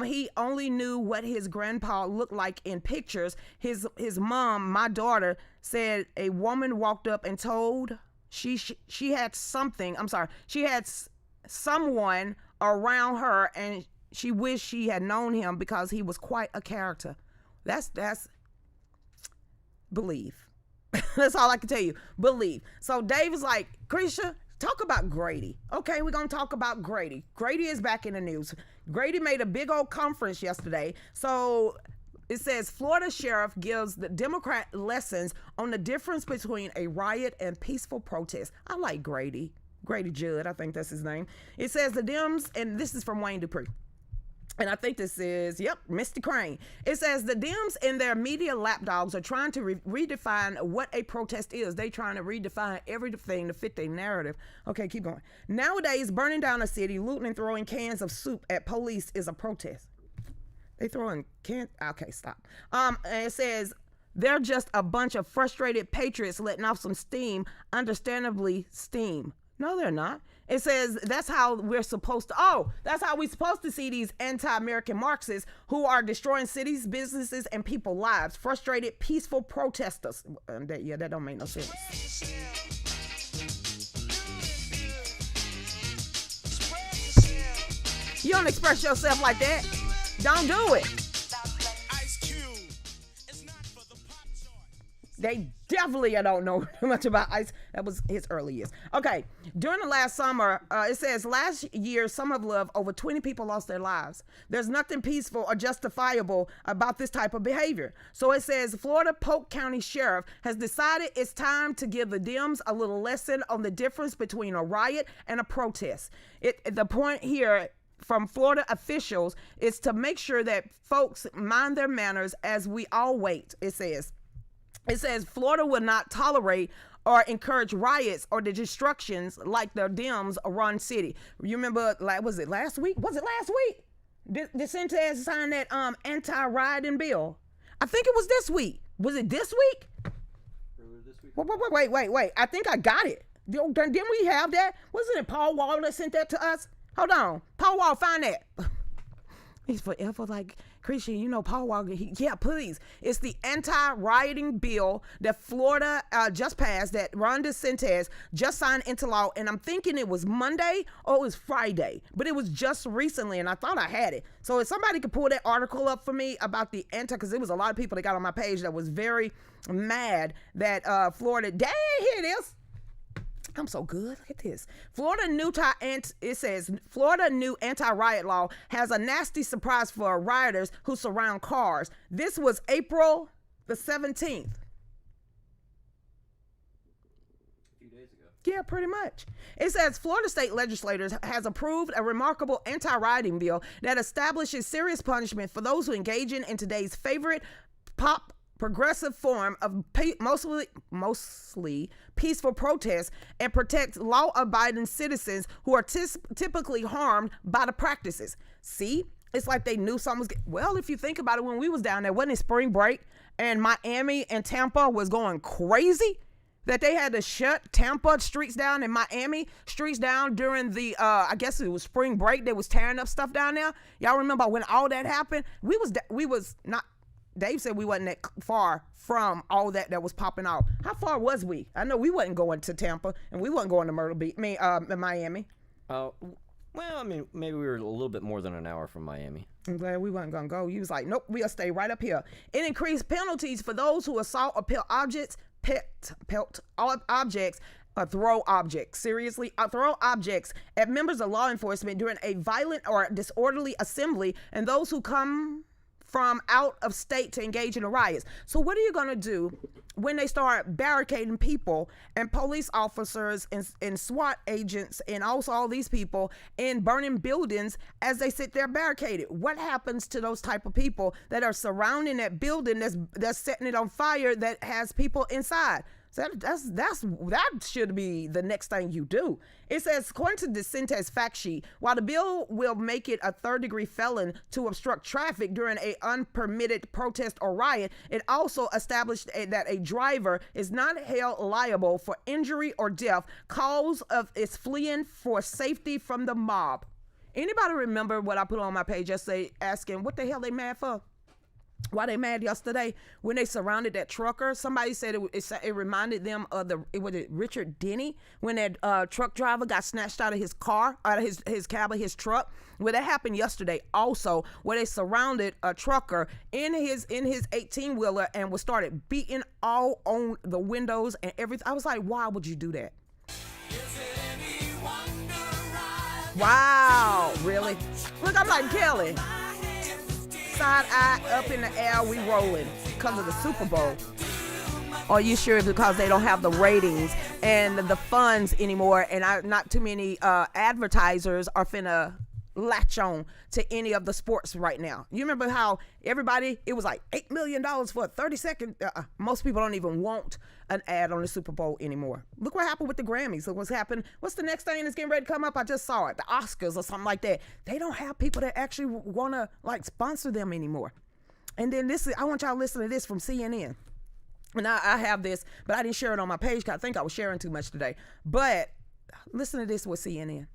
He only knew what his grandpa looked like in pictures. His mom, my daughter, said a woman walked up and told she had something. I'm sorry. She had someone around her, and she wished she had known him because he was quite a character. That's believe. That's all I can tell you. Believe. So Dave is like, Krisha, talk about Grady. Okay, we're going to talk about Grady. Grady is back in the news. Grady made a big old conference yesterday. So it says Florida sheriff gives the Democrat lessons on the difference between a riot and peaceful protest. I like Grady. Grady Judd, I think that's his name. It says the Dems, and this is from Wayne Dupree. And I think this is, Misty Crane. It says the Dems and their media lapdogs are trying to redefine what a protest is. They trying to redefine everything to fit their narrative. Okay, keep going. Nowadays, burning down a city, looting and throwing cans of soup at police is a protest. They throwing cans. Okay, stop. And it says they're just a bunch of frustrated patriots letting off some steam, understandably steam. No, they're not. It says that's how we're supposed to, that's how we're supposed to see these anti-American Marxists who are destroying cities, businesses, and people's lives. Frustrated, peaceful protesters. That don't make no sense. You don't express yourself like that. Don't do it. They definitely don't know much about Ice. That was his early years. Okay. During the last summer, it says last year, Summer of Love, over 20 people lost their lives. There's nothing peaceful or justifiable about this type of behavior. So it says Florida Polk County Sheriff has decided it's time to give the Dems a little lesson on the difference between a riot and a protest. The point here from Florida officials is to make sure that folks mind their manners as we all wait, it says. It says Florida will not tolerate or encourage riots or the destructions like the Dems run city. You remember, was it last week? DeSantis signed that anti-rioting bill. I think it was this week. Was it this week? Earlier this week. Wait. I think I got it. Didn't we have that? Wasn't it Paul Wall that sent that to us? Hold on. Paul Wall, find that. He's forever like, Christian, Paul Walker. Yeah, please. It's the anti-rioting bill that Florida just passed, that Ron DeSantis just signed into law. And I'm thinking it was Monday or it was Friday, but it was just recently, and I thought I had it. So if somebody could pull that article up for me about the because there was a lot of people that got on my page that was very mad that Florida, dang, here it is. I'm so good. Look at this. It says Florida new anti-riot law has a nasty surprise for rioters who surround cars. This was April the 17th. A few days ago. Yeah, pretty much. It says Florida state legislators has approved a remarkable anti-rioting bill that establishes serious punishment for those who engage in today's favorite pop progressive form of mostly peaceful protest and protects law-abiding citizens who are typically harmed by the practices. See, it's like they knew something was well, if you think about it, when we was down there, wasn't it spring break and Miami and Tampa was going crazy that they had to shut Tampa streets down and Miami streets down during the I guess it was spring break. They was tearing up stuff down there. Y'all remember when all that happened? We was not. Dave said we wasn't that far from all that was popping off. How far was we? I know we wasn't going to Tampa and we wasn't going to Miami. Well, I mean, maybe we were a little bit more than an hour from Miami. I'm glad we wasn't gonna go. You was like, nope, we'll stay right up here. It increased penalties for those who assault or pelt objects, throw objects. Seriously, throw objects at members of law enforcement during a violent or disorderly assembly, and those who come from out of state to engage in the riots. So what are you going to do when they start barricading people and police officers and SWAT agents and also all these people in burning buildings as they sit there barricaded? What happens to those type of people that are surrounding that building that's setting it on fire that has people inside? So that should be the next thing you do. It says, according to DeSantis fact sheet, while the bill will make it a third-degree felon to obstruct traffic during a unpermitted protest or riot, it also established that a driver is not held liable for injury or death cause of its fleeing for safety from the mob. Anybody remember what I put on my page yesterday asking what the hell they mad for? Why they mad yesterday when they surrounded that trucker? Somebody said it reminded them of was it Richard Denny when that truck driver got snatched out of his car, out of his cab of his truck. Well, that happened yesterday also, where they surrounded a trucker in his 18-wheeler and was started beating all on the windows and everything. I was like, why would you do that? Wow, really? Look, I'm like, Kelly. Side eye up in the air, we rolling because of the Super Bowl. Are you sure it's because they don't have the ratings and the funds anymore, and not too many advertisers are finna latch on to any of the sports right now? You remember how everybody, it was like $8 million for a 30-second. Most people don't even want an ad on the Super Bowl anymore. Look what happened with the Grammys. Look what's happened. What's the next thing that's getting ready to come up? I just saw it. The Oscars or something like that. They don't have people that actually want to like sponsor them anymore. And then I want y'all to listen to this from CNN. And I have this, but I didn't share it on my page because I think I was sharing too much today. But listen to this with CNN.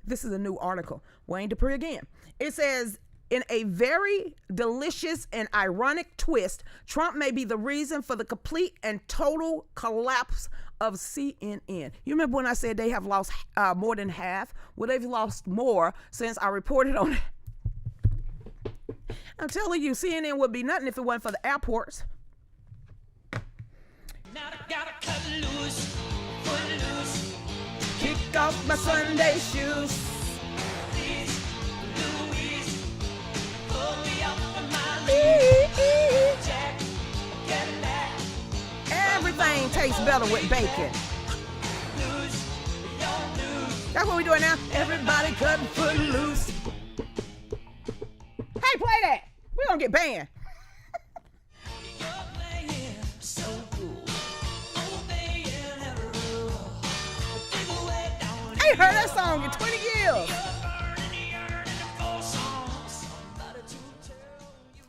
This is a new article. Wayne Dupree again. It says, in a very delicious and ironic twist, Trump may be the reason for the complete and total collapse of CNN. You remember when I said they have lost more than half? Well, they've lost more since I reported on it. I'm telling you, CNN would be nothing if it wasn't for the airports. Now I gotta cut loose, kick off my Sunday shoes. Please, Louise, pull me up on my knees. Jack, Cadillac. Everything tastes better with bacon. That's what we're doing now. Everybody cut foot loose. Hey, play that. We're gonna get banned. I ain't heard that song in 20 years.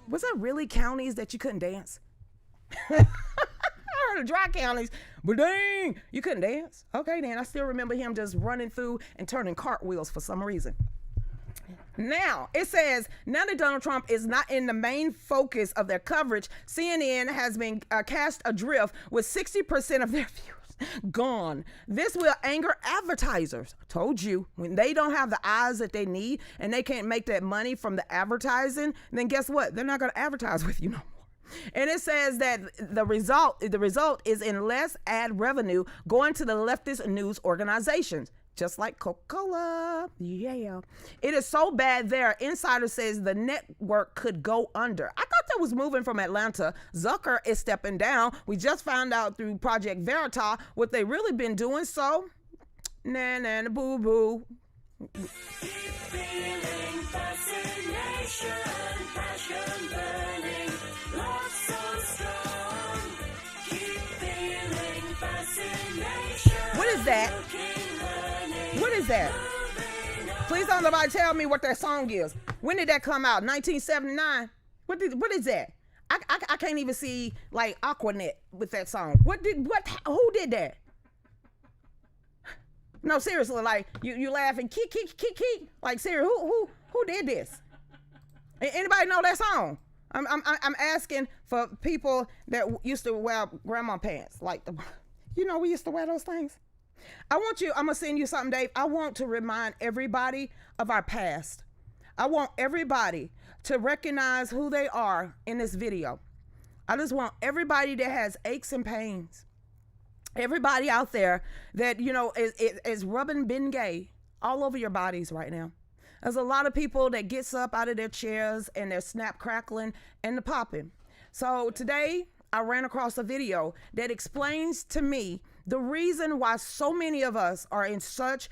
Was there really counties that you couldn't dance? I heard of dry counties, but dang, you couldn't dance. Okay, then I still remember him just running through and turning cartwheels for some reason. Now, it says, now that Donald Trump is not in the main focus of their coverage, CNN has been cast adrift with 60% of their viewers gone. This will anger advertisers. I told you, when they don't have the eyes that they need and they can't make that money from the advertising, then guess what? They're not going to advertise with you no more. And it says that the result is in less ad revenue going to the leftist news organizations. Just like Coca-Cola. Yeah. It is so bad there. Insider says the network could go under. I thought that was moving from Atlanta. Zucker is stepping down. We just found out through Project Veritas what they really been doing. So, na boo boo. What is that? What is that? Please don't nobody tell me what that song is. When did that come out? 1979? What is that? I can't even see like Aquanet with that song. Who did that? No, seriously, like you laughing, keek. Like seriously, who did this? Anybody know that song? I'm asking for people that used to wear grandma pants, like we used to wear those things. I'm going to send you something, Dave. I want to remind everybody of our past. I want everybody to recognize who they are in this video. I just want everybody that has aches and pains, everybody out there that, is rubbing Bengay all over your bodies right now. There's a lot of people that gets up out of their chairs and they're snap crackling and the popping. So today I ran across a video that explains to me the reason why so many of us are in such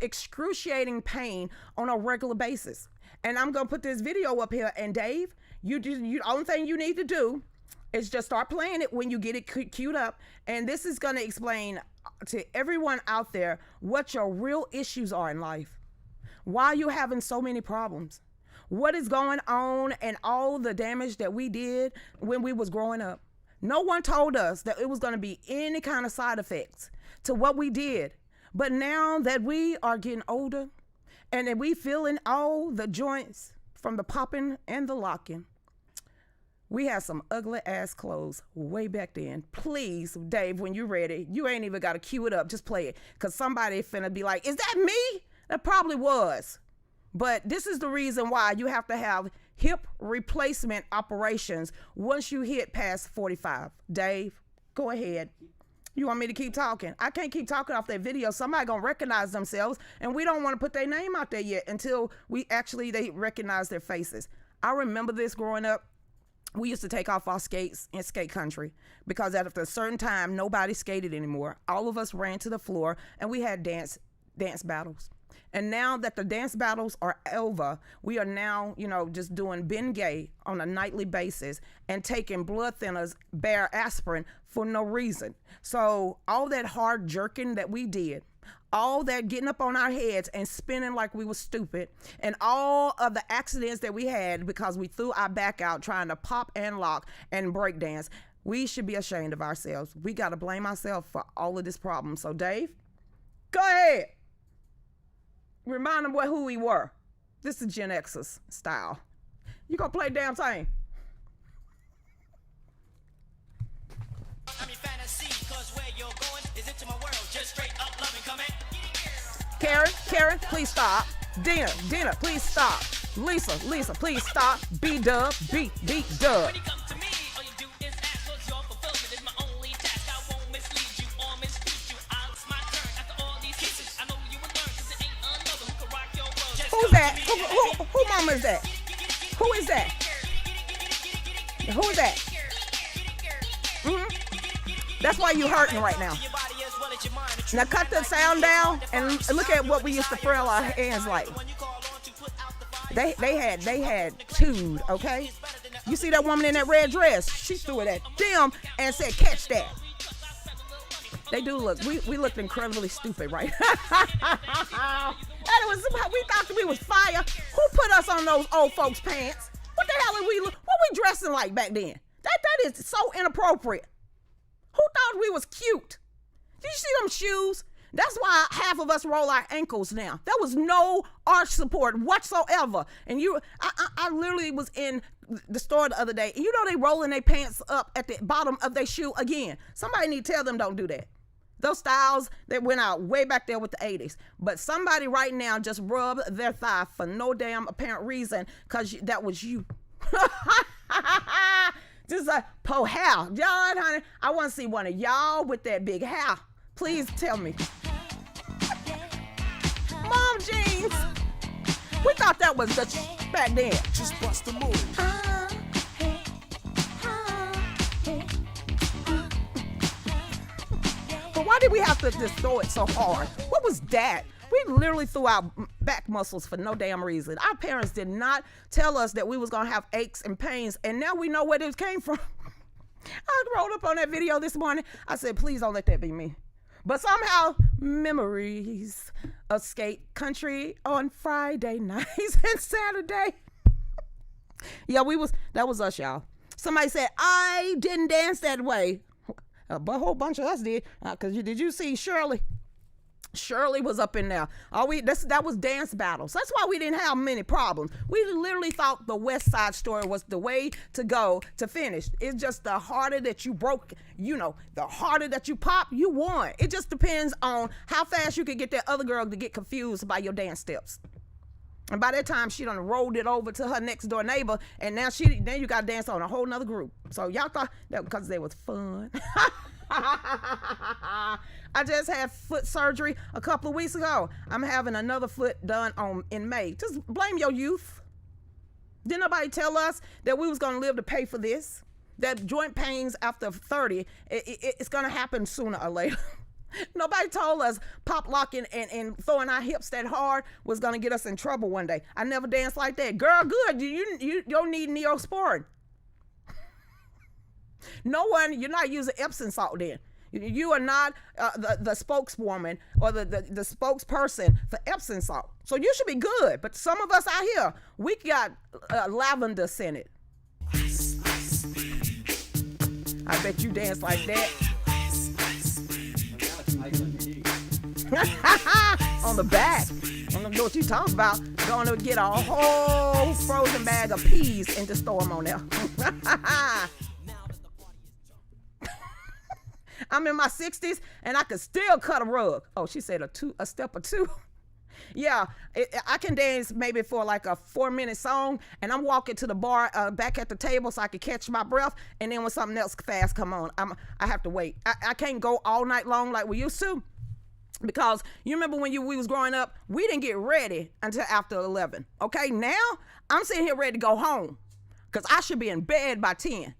excruciating pain on a regular basis. And I'm going to put this video up here, and Dave, the only thing you need to do is just start playing it when you get it queued up. And this is going to explain to everyone out there what your real issues are in life. Why you're having so many problems. What is going on and all the damage that we did when we was growing up. No one told us that it was going to be any kind of side effects to what we did. But now that we are getting older and that we feeling all the joints from the popping and the locking, we had some ugly ass clothes way back then. Please, Dave, when you're ready, you ain't even got to cue it up. Just play it. Because somebody finna be like, is that me? That probably was. But this is the reason why you have to have hip replacement operations once you hit past 45. Dave, go ahead. You want me to keep talking? I can't keep talking off that video. Somebody gonna recognize themselves, and we don't want to put their name out there yet until they recognize their faces. I remember this growing up. We used to take off our skates in skate country because after a certain time, nobody skated anymore. All of us ran to the floor and we had dance battles. And now that the dance battles are over, we are now, just doing Bengay on a nightly basis and taking blood thinners, bare aspirin for no reason. So all that hard jerking that we did, all that getting up on our heads and spinning like we were stupid, and all of the accidents that we had because we threw our back out trying to pop and lock and break dance, we should be ashamed of ourselves. We got to blame ourselves for all of this problem. So Dave, go ahead. Remind them who we were. This is Gen X's style. You gonna play damn thing. I'm your fantasy, cause where you're going is into my world. Just straight up loving, come in. Karen, please stop. Dina, please stop. Lisa, please stop. B-Dub. When you come to me, all you do is ask, cause your fulfillment is my only task. I won't mislead you or mistreat you. It's my turn after all these kisses. I know you will learn, cause it ain't another who can rock your world. Just Who's that? Who mama is that? Who is that? Who is that? That's why you hurting right now. Now cut the sound down and look at what we used to frill our hands like. They had tuned, okay? You see that woman in that red dress? She threw it at them and said, catch that. They do look, we looked incredibly stupid, right? And it was, we thought we was fire. Who put us on those old folks' pants? What the hell are what we dressing like back then? That is so inappropriate. Who thought we was cute? Did you see them shoes? That's why half of us roll our ankles now. There was no arch support whatsoever. And I literally was in the store the other day. And they rolling their pants up at the bottom of their shoe again. Somebody need to tell them don't do that. Those styles that went out way back there with the 80s. But somebody right now just rubbed their thigh for no damn apparent reason because that was you. Just like, po hair. John, honey, I want to see one of y'all with that big hair. Please tell me. Mom jeans. We thought that was the back then. Just bust the move. But why did we have to just throw it so hard? What was that? We literally threw out back muscles for no damn reason. Our parents did not tell us that we was going to have aches and pains, and now we know where this came from. I rolled up on that video this morning. I said, please don't let that be me. But somehow, memories of skate country on Friday nights and Saturday. Yeah, that was us, y'all. Somebody said, I didn't dance that way. A whole bunch of us did. Because did you see Shirley? Shirley was up in there. That was dance battles. That's why we didn't have many problems. We literally thought the West Side Story was the way to go to finish. It's just the harder that you broke, the harder that you pop, you won. It just depends on how fast you could get that other girl to get confused by your dance steps. And by that time, she done rolled it over to her next door neighbor, and now you got to dance on a whole nother group. So y'all thought that because they was fun. I just had foot surgery a couple of weeks ago. I'm having another foot done in May. Just blame your youth. Didn't nobody tell us that we was gonna live to pay for this? That joint pains after 30, it's gonna happen sooner or later. Nobody told us pop locking and throwing our hips that hard was gonna get us in trouble one day. I never danced like that. Girl, good. You don't need Neosporin. You're not using Epsom salt then. You are not the spokeswoman or the spokesperson for Epsom salt. So you should be good. But some of us out here, we got lavender scented. I bet you dance like that. On the back. I don't know what you talking about. Going to get a whole frozen bag of peas and just throw them on there. I'm in my 60s and I could still cut a rug. Oh, she said a step or two. Yeah, I can dance maybe for like a 4-minute song, and I'm walking to the bar back at the table so I can catch my breath, and then when something else fast come on, I have to wait. I can't go all night long like we used to, because you remember when we was growing up, we didn't get ready until after 11. Okay, now I'm sitting here ready to go home because I should be in bed by 10.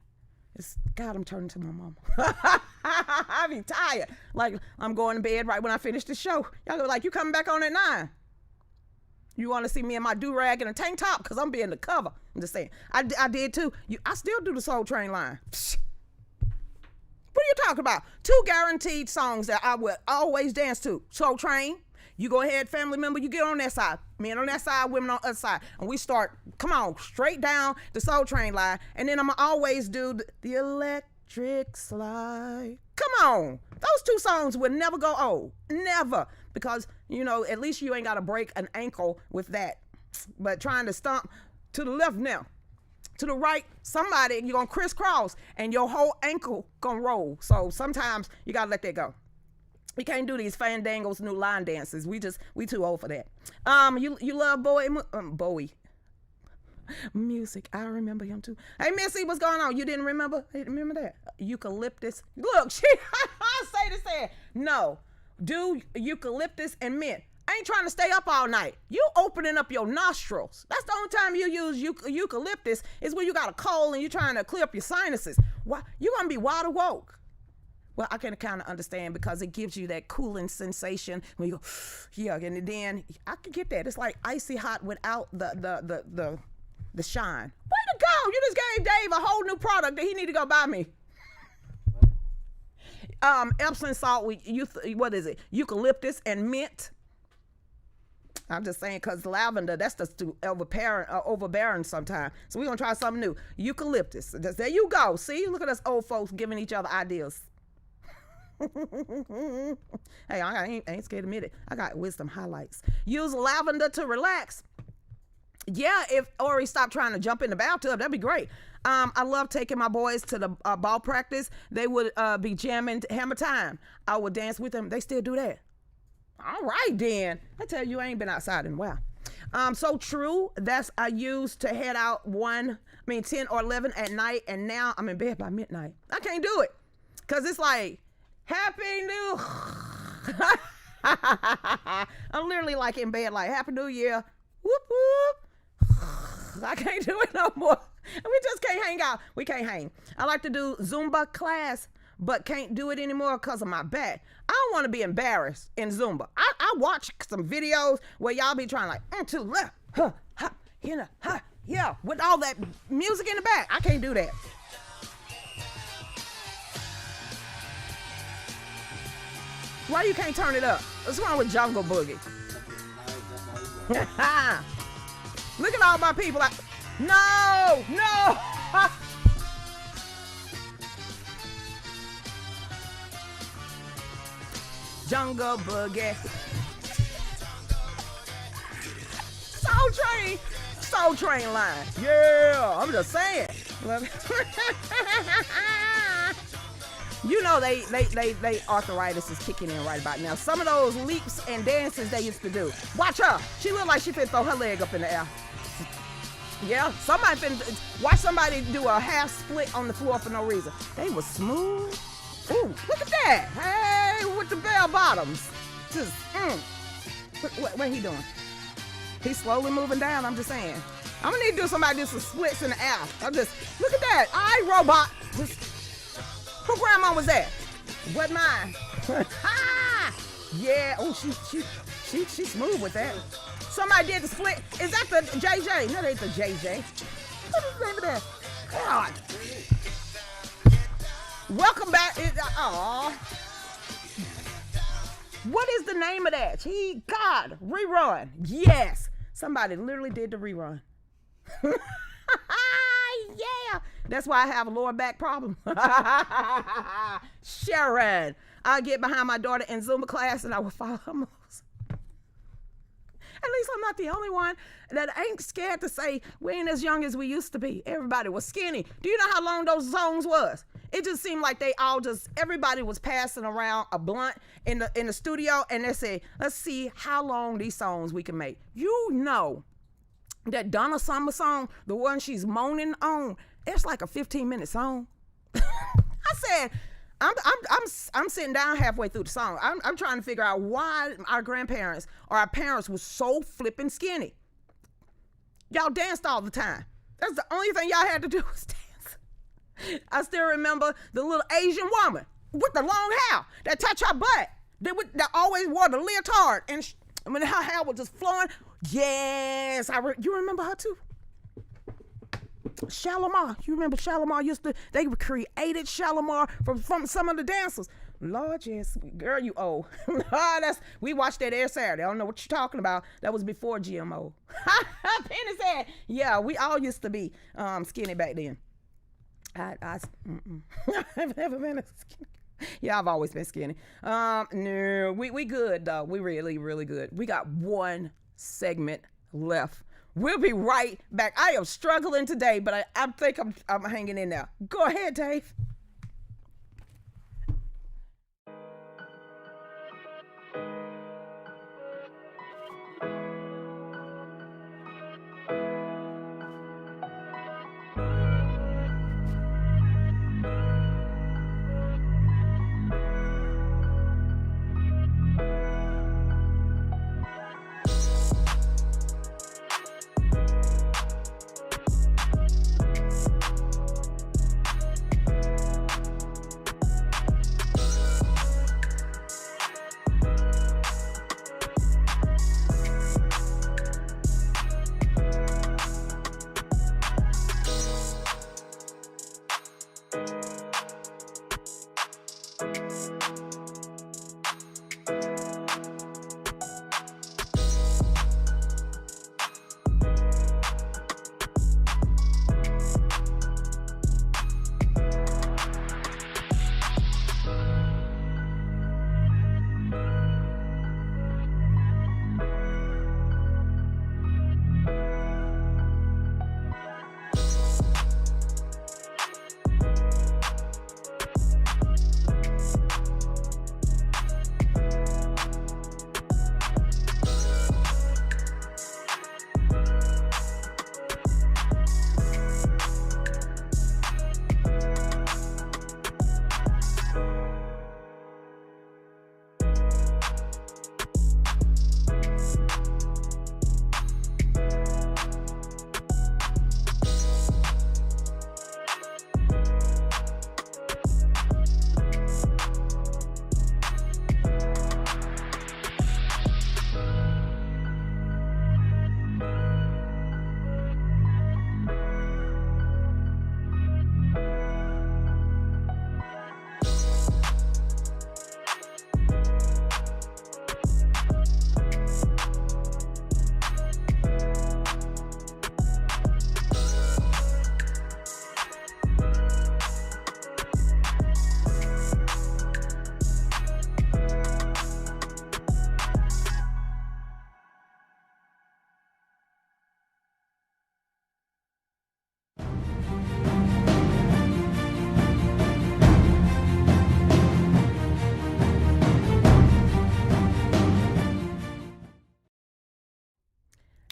God, I'm turning to my mama. I be tired. Like, I'm going to bed right when I finish the show. Y'all go like, you coming back on at 9? You want to see me in my do-rag and a tank top? Because I'm being the cover. I'm just saying. I did too. I still do the Soul Train line. Psh. What are you talking about? 2 guaranteed songs that I would always dance to. Soul Train. You go ahead, family member, you get on that side. Men on that side, women on the other side. And we start, come on, straight down the Soul Train line. And then I'm going to always do the electric slide. Come on. Those 2 songs would never go old. Never. Because, at least you ain't got to break an ankle with that. But trying to stomp to the left now. To the right, somebody, you're going to crisscross and your whole ankle going to roll. So sometimes you got to let that go. We can't do these Fandango's new line dances. We too old for that. You love Bowie music. I remember him too. Hey, Missy, what's going on? You didn't remember? Hey, remember that? Eucalyptus. Look, I say this here. No, do eucalyptus and mint. I ain't trying to stay up all night. You opening up your nostrils. That's the only time you use eucalyptus is when you got a cold and you're trying to clear up your sinuses. Why? You're going to be wide awoke. Well, I can kind of understand because it gives you that cooling sensation when you go, yeah, and then I can get that. It's like icy hot without the shine. Way to go! You just gave Dave a whole new product that he need to go buy me. Epsom salt, what is it? Eucalyptus and mint. I'm just saying because lavender, that's just too overbearing sometimes. So we're going to try something new. Eucalyptus. There you go. See, look at us old folks giving each other ideas. Hey, I ain't scared to admit it. I got wisdom highlights. Use lavender to relax. Yeah, if Ori stopped trying to jump in the bathtub, that'd be great. I love taking my boys to the ball practice. They would be jamming Hammer Time. I would dance with them. They still do that. All right, then. I tell you, I ain't been outside in a while. So true. I used to head out 10 or 11 at night, and now I'm in bed by midnight. I can't do it because it's like, Happy New. I'm literally like in bed, like Happy New Year. Whoop whoop. I can't do it no more. We just can't hang out. We can't hang. I like to do Zumba class, but can't do it anymore because of my back. I don't want to be embarrassed in Zumba. I watch some videos where y'all be trying like to left, yeah, with all that music in the back. I can't do that. Why you can't turn it up? What's wrong with Jungle Boogie? Look at all my people. No. Jungle Boogie. Soul Train line. Yeah, I'm just saying. You know they arthritis is kicking in right about now. Some of those leaps and dances they used to do. Watch her. She look like she finna throw her leg up in the air. Yeah, somebody finna watch somebody do a half split on the floor for no reason. They was smooth. Ooh, look at that. Hey, with the bell bottoms. Just, what he doing? He's slowly moving down, I'm just saying. I'm gonna need to do somebody do some splits in the air. I'm just, look at that. Robot. Who grandma was that? What mine? Yeah, oh, she smooth with that. Somebody did the split. Is that the JJ? No, that ain't the JJ. What is the name of that? God. Welcome back. What is the name of that? God, rerun. Yes. Somebody literally did the rerun. Yeah. That's why I have a lower back problem. Sharon. I get behind my daughter in Zumba class and I will follow her moves. At least I'm not the only one that ain't scared to say we ain't as young as we used to be. Everybody was skinny. Do you know how long those songs was? It just seemed like everybody was passing around a blunt in the studio and they said, let's see how long these songs we can make. You know that Donna Summer song, the one she's moaning on, it's like a 15-minute song. I said, I'm sitting down halfway through the song. I'm trying to figure out why our grandparents or our parents was so flipping skinny. Y'all danced all the time. That's the only thing y'all had to do was dance. I still remember the little Asian woman with the long hair that touched her butt. That always wore the leotard and her hair was just flowing. Yes, you remember her too? Shalimar, you remember Shalimar they created Shalimar from some of the dancers. Lord, yes, girl, you old. We watched that every Saturday. I don't know what you're talking about. That was before GMO. Penny said, yeah, we all used to be skinny back then. I've never been skinny. Yeah, I've always been skinny. No, we good though. We really, really good. We got one segment left. We'll be right back. I am struggling today, but I think I'm hanging in there. Go ahead, Dave.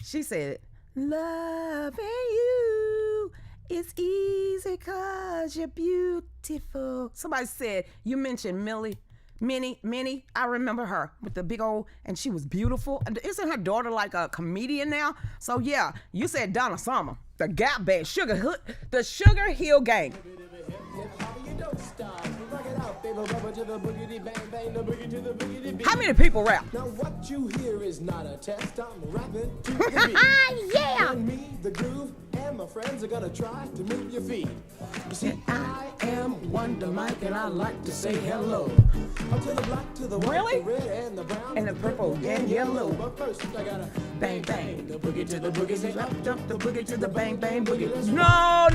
She said, loving you is easy 'cause you're beautiful. Somebody said, you mentioned Minnie. I remember her with the big old, and she was beautiful. And isn't her daughter like a comedian now? So yeah, you said Donna Summer, the Gap Band, the Sugar Hill Gang. How many people rap? Now what you hear is not a test. I'm rapping to the beat. Yeah. And me, the groove, and my friends are gonna try to move your feet. You see, I am Wonder Mike, and I like to say hello. Up to the black, to the white, Really? the red, and the brown, And the purple and yellow. But first, I gotta Bang, bang. the boogie to the boogie, say up, Jump the boogie to the bang, bang, boogie. No.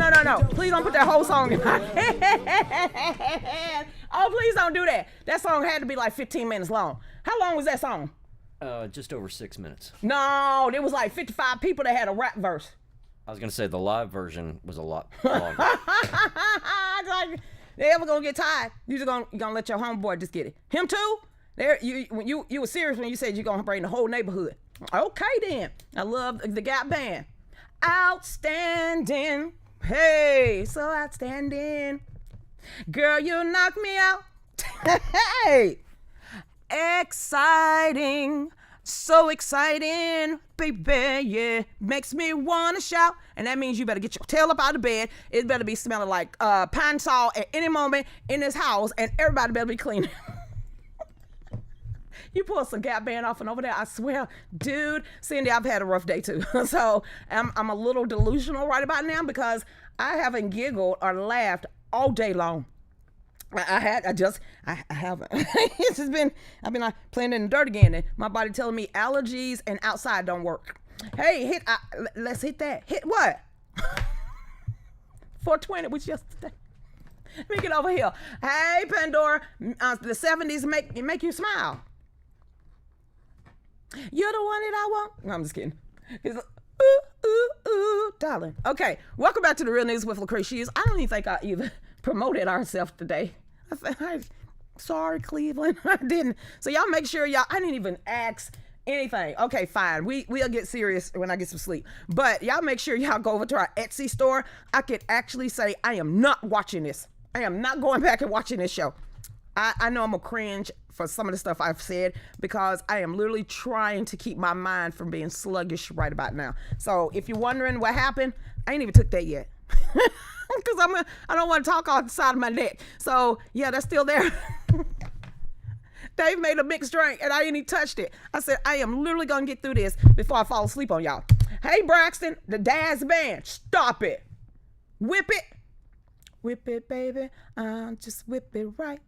Please don't put that whole song in my head. Oh, please don't do that. That song had to be like 15 minutes long. How long was that song? Just over 6 minutes. No, there was like 55 people that had a rap verse. I was gonna say the live version was a lot longer. Like, they ever gonna get tired? You gonna let your homeboy just get it. Him too? There, you were serious when you said you're gonna bring the whole neighborhood. Okay then. I love the Gap Band. Outstanding. Hey, so outstanding. Girl, you knock me out. Hey. Exciting. So exciting, baby, yeah. Makes me want to shout. And that means you better get your tail up out of bed. It better be smelling like pine sol at any moment in this house, and everybody better be clean. You pull some Gap Band off and over there, I swear, dude, Cindy, I've had a rough day too. So I'm a little delusional right about now because I haven't giggled or laughed all day long. I haven't. It's just been, I've been like playing in the dirt again, and my body telling me allergies and outside don't work. Hey, let's hit that. Hit what? 420 was yesterday. Let me get over here. Hey, Pandora, the 70s make you smile. You're the one that I want. No, I'm just kidding. It's like, ooh, darling. Okay, welcome back to the Real News with Lucretia Hughes. I don't even think I even promoted ourselves today. Sorry, Cleveland, I didn't. So y'all make sure I didn't even ask anything. Okay, fine. We'll get serious when I get some sleep. But y'all make sure y'all go over to our Etsy store. I could actually say I am not watching this. I am not going back and watching this show. I know I'm a cringe for some of the stuff I've said because I am literally trying to keep my mind from being sluggish right about now. So if you're wondering what happened, I ain't even took that yet. Because I don't want to talk off the side of my neck. So yeah, that's still there. Dave made a mixed drink and I ain't even touched it. I said, I am literally going to get through this before I fall asleep on y'all. Hey, Braxton, the Daz Band, stop it. Whip it. Whip it, baby. Just whip it right.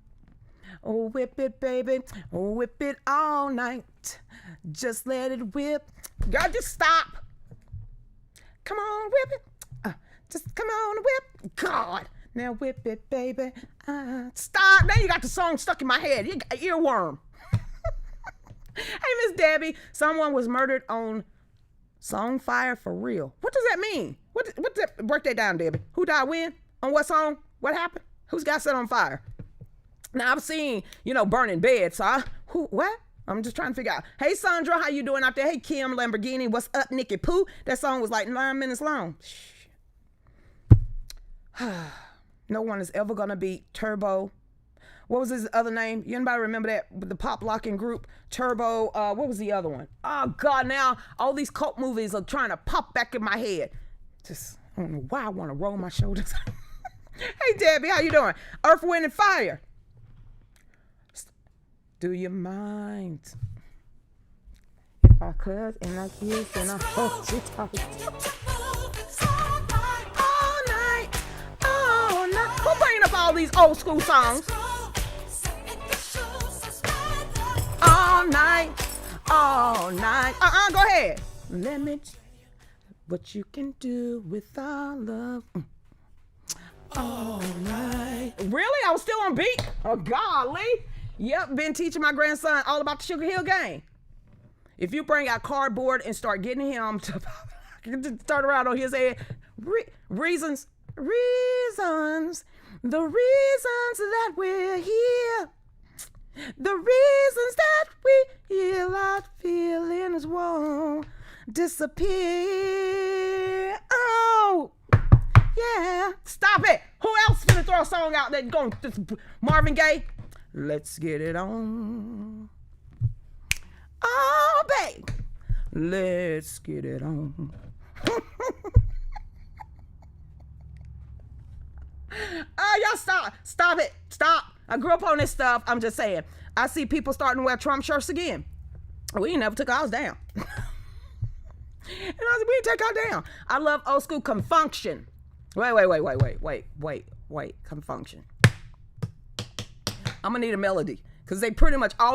Oh, whip it, baby. Oh, whip it all night. Just let it whip. Girl, just stop. Come on, whip it. Just come on, whip. God. Now whip it, baby. Stop. Now you got the song stuck in my head. You got earworm. Hey, Miss Debbie. Someone was murdered on Song Fire for real. What does that mean? What's that? Break that down, Debbie. Who died when? On what song? What happened? Who's got set on fire? Now, I've seen, burning beds. So what? I'm just trying to figure out. Hey, Sandra, how you doing out there? Hey, Kim Lamborghini, what's up, Nikki Pooh? That song was like 9 minutes long. No one is ever gonna beat Turbo. What was his other name? You anybody remember that with the pop locking group? Turbo. What was the other one? Oh God! Now all these cult movies are trying to pop back in my head. Just I don't know why I want to roll my shoulders. Hey Debbie, how you doing? Earth, Wind, and Fire. Do you mind if I cuss and I kiss and I hold you tight? Who bringing up all these old school songs? All night. Go ahead. Let me tell you what you can do with our love. All night. Really? I was still on beat? Oh, golly. Yep, been teaching my grandson all about the Sugar Hill Gang. If you bring out cardboard and start getting him to start around on his head, reasons, the reasons that we're here, the reasons that we heal our feelings warm. disappear. Oh, yeah. Stop it. Who else finna throw a song out that going Marvin Gaye? Let's get it on. Oh, babe. Let's get it on. Y'all stop it, stop. I grew up on this stuff. I'm just saying. I see people starting to wear Trump shirts again. We ain't never took ours down. And I said, we ain't take ours down. I love old school confunction. Wait. Confunction. I'm gonna need a melody because they pretty much all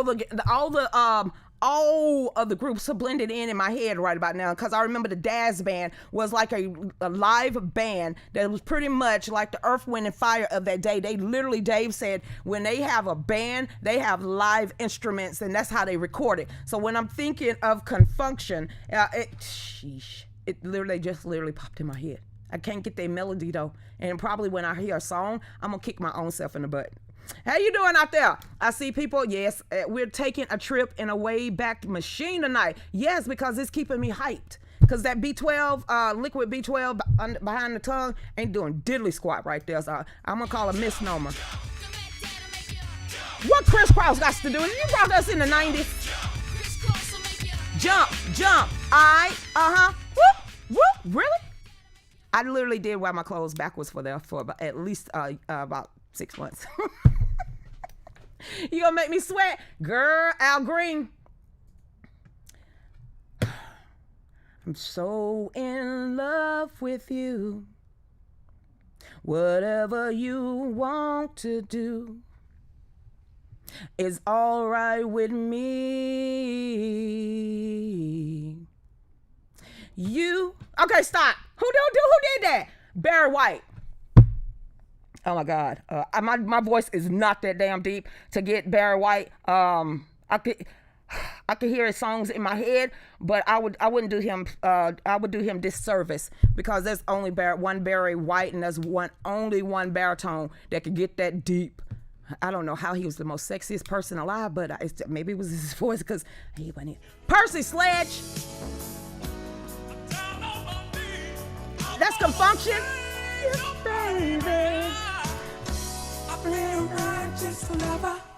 of the groups are blended in my head right about now, because I remember the Daz Band was like a live band that was pretty much like the Earth, Wind, and Fire of that day. They literally, Dave said, when they have a band, they have live instruments, and that's how they record it. So when I'm thinking of confunction, it literally popped in my head. I can't get their melody though, and probably when I hear a song, I'm gonna kick my own self in the butt. How you doing out there? I see people. Yes, we're taking a trip in a way back machine tonight. Yes, because it's keeping me hyped. Because that B12, liquid B12 behind the tongue ain't doing diddly squat right there. So I'm going to call a misnomer. What crisscross got to do? You brought us in the 90s. Jump. Whoop. Really? I literally did wear my clothes backwards for at least about 6 months. You gonna make me sweat? Girl, Al Green. I'm so in love with you. Whatever you want to do is all right with me. Okay, stop. Who did that? Barry White. Oh my God, my voice is not that damn deep to get Barry White. I could hear his songs in my head, but I wouldn't do him. I would do him disservice, because there's only one Barry White, and there's only one baritone that could get that deep. I don't know how he was the most sexiest person alive, but maybe it was his voice, because he went in. Percy Sledge. That's confunction. Baby.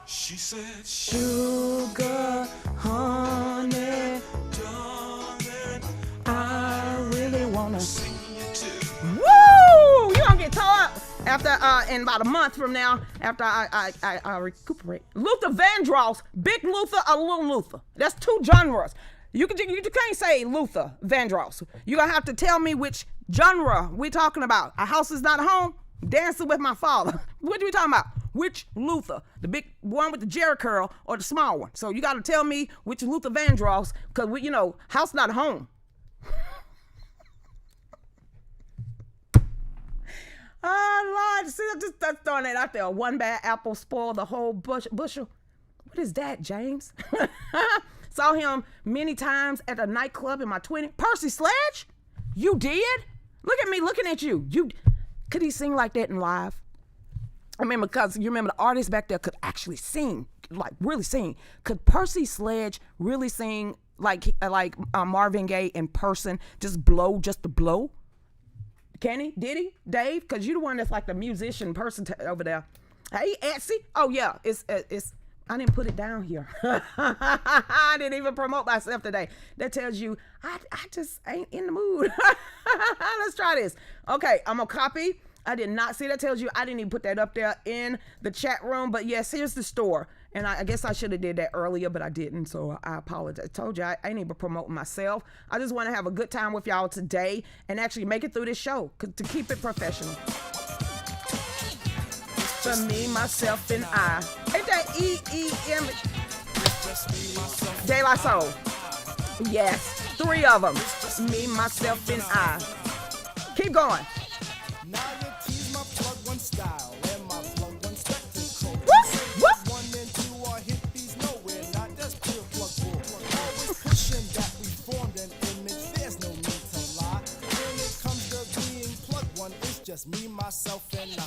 She said, sugar, honey, darling, I really wanna sing you too. Woo! You gonna get tore up after in about a month from now, after I recuperate. Luther Vandross, Big Luther or Little Luther. That's two genres. You can't say Luther Vandross. You're gonna have to tell me which genre we're talking about. A House Is Not a Home? Dancing with My Father. What are we talking about? Which Luther? The big one with the Jerry curl or the small one? So you got to tell me which Luther Vandross, because House Not a Home. Oh, Lord. See, I'm just throwing that out there. One bad apple spoiled the whole bushel. What is that, James? Saw him many times at a nightclub in my 20s. Percy Sledge? You did? Look at me looking at you. Could he sing like that in live? I mean, because you remember the artists back there could actually sing, like really sing. Could Percy Sledge really sing like Marvin Gaye in person? Just to blow? Can he? Did he? Dave? Because you're the one that's like the musician person over there. Hey, Etsy. Oh yeah, it's. I didn't put it down here. I didn't even promote myself today. That tells you I just ain't in the mood. Let's try this. Okay, I'm gonna copy. I did not see that. Tells you I didn't even put that up there in the chat room. But yes, here's the store. And I guess I should have did that earlier, but I didn't. So I apologize. I told you I ain't even promoting myself. I just want to have a good time with y'all today and actually make it through this show to keep it professional. For me, myself, and I. Ain't that E-E-M? De La Soul. Yes, 3 of them. Me, myself, and I. Keep going. Now you tease my plug one style and my plug one spectacle. Whoop. One and two are hippies nowhere, not just pure plug bull. Always pushing that we formed an image, there's no need to lie. When it comes to being plug one, it's just me, myself, and I.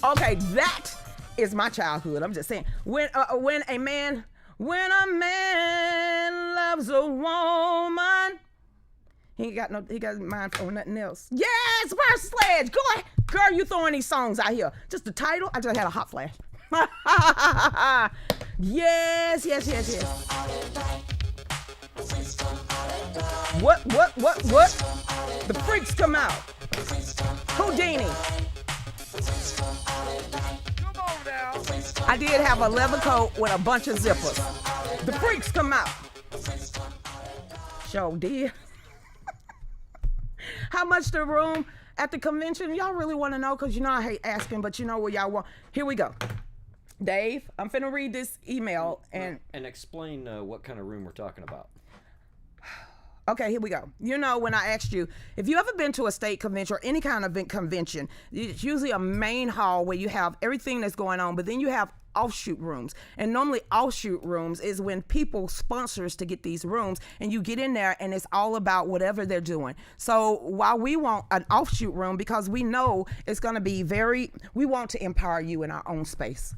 Okay, that is my childhood. I'm just saying. When a man love loves a woman. He got mind for nothing else. Yes, First Sledge. Go ahead. Girl, you throwing these songs out here. Just the title, I just had a hot flash. Yes. What? The freaks come out. Houdini. Come on now. I did have a leather coat with a bunch of zippers. The freaks come out. Sure did. How much the room at the convention? Y'all really want to know? Because you know I hate asking, but you know what y'all want. Here we go. Dave, I'm finna read this email and explain what kind of room we're talking about. okay, here we go. You know, when I asked you, if you ever been to a state convention or any kind of convention, it's usually a main hall where you have everything that's going on, but then you have offshoot rooms. And normally offshoot rooms is when people sponsors to get these rooms and you get in there and it's all about whatever they're doing. So while we want an offshoot room, because we know it's going to be we want to empower you in our own space.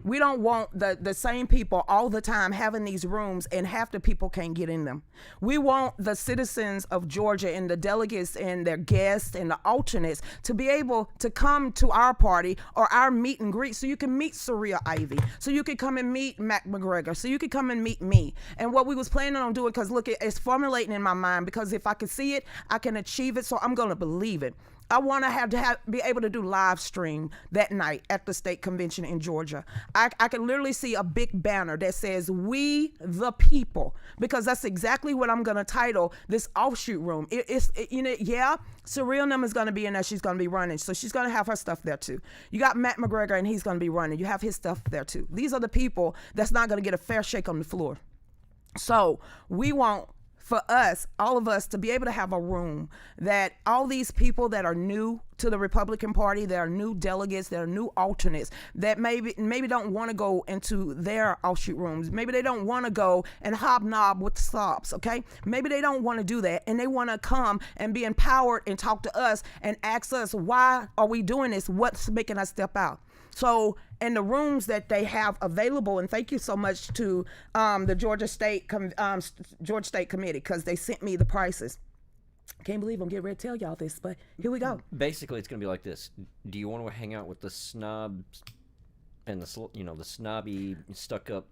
We don't want the same people all the time having these rooms and half the people can't get in them. We want the citizens of Georgia and the delegates and their guests and the alternates to be able to come to our party or our meet and greet so you can meet Surreal Ivy, so you can come and meet Mac McGregor, so you can come and meet me. And what we was planning on doing, because look, it's formulating in my mind, because if I can see it, I can achieve it, so I'm going to believe it. I want to be able to do live stream that night at the state convention in Georgia. I can literally see a big banner that says "We the People," because that's exactly what I'm going to title this offshoot room. Surreal Num is going to be in there. She's going to be running, so she's going to have her stuff there too. You got Matt McGregor, and he's going to be running. You have his stuff there too. These are the people that's not going to get a fair shake on the floor. So we want, for us, all of us, to be able to have a room that all these people that are new to the Republican Party, that are new delegates, that are new alternates, that maybe don't want to go into their offshoot rooms. Maybe they don't want to go and hobnob with the slobs, okay? Maybe they don't want to do that, and they want to come and be empowered and talk to us and ask us, why are we doing this? What's making us step out? So, in the rooms that they have available, and thank you so much to the Georgia State Committee, because they sent me the prices. Can't believe I'm getting ready to tell y'all this, but here we go. Basically, it's going to be like this. Do you want to hang out with the snobs and the snobby, stuck-up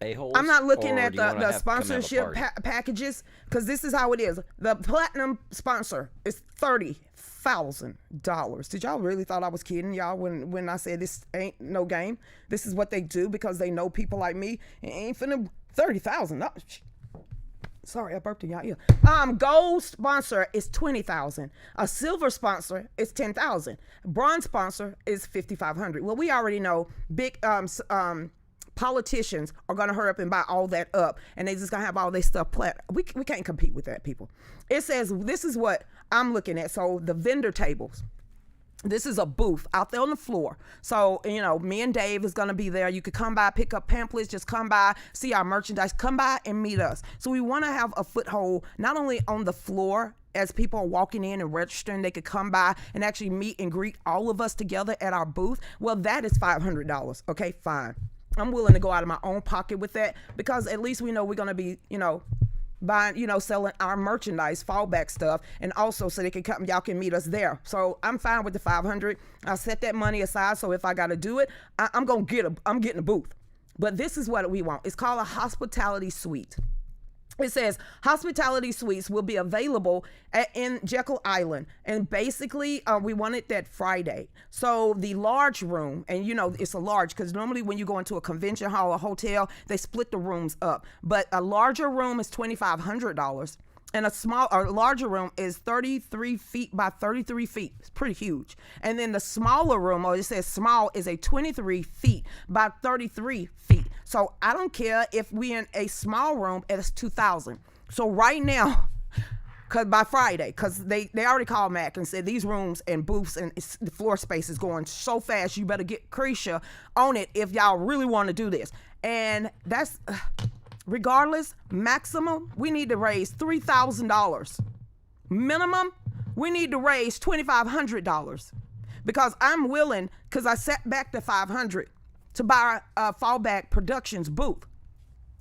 a-holes? I'm not looking at the sponsorship packages, because this is how it is. The platinum sponsor is $30,000. Did y'all really thought I was kidding y'all when I said this ain't no game? This is what they do because they know people like me. It ain't finna $30,000. Sorry, I burped in y'all ear. Gold sponsor is $20,000. A silver sponsor is $10,000. Bronze sponsor is $5,500. Well, we already know big politicians are going to hurry up and buy all that up, and they just going to have all their stuff we can't compete with that, people. It says, this is what I'm looking at. So the vendor tables, this is a booth out there on the floor. So, me and Dave is going to be there. You could come by, pick up pamphlets, just come by, see our merchandise, come by and meet us. So we want to have a foothold, not only on the floor, as people are walking in and registering, they could come by and actually meet and greet all of us together at our booth. Well, that is $500. Okay, fine. I'm willing to go out of my own pocket with that, because at least we know we're going to be, buying, selling our merchandise, fallback stuff, and also so they can come, y'all can meet us there. So I'm fine with the $500. I'll set that money aside, so if I got to do it, I'm getting a booth. But this is what we want. It's called a hospitality suite. It says hospitality suites will be available in Jekyll Island. And basically, we want it that Friday. So the large room, and it's a large, because normally when you go into a convention hall or hotel, they split the rooms up. But a larger room is $2,500. And a larger room is 33 feet by 33 feet. It's pretty huge. And then the smaller room, or it says small, is a 23 feet by 33 feet. So I don't care if we in a small room, it's $2,000. So right now, because by Friday, because they already called Mac and said these rooms and booths and the floor space is going so fast, you better get Lucretia on it if y'all really want to do this. And that's... regardless, maximum, we need to raise $3,000. Minimum, we need to raise $2,500, because I'm willing, because I set back the $500 to buy a Fallback Productions booth.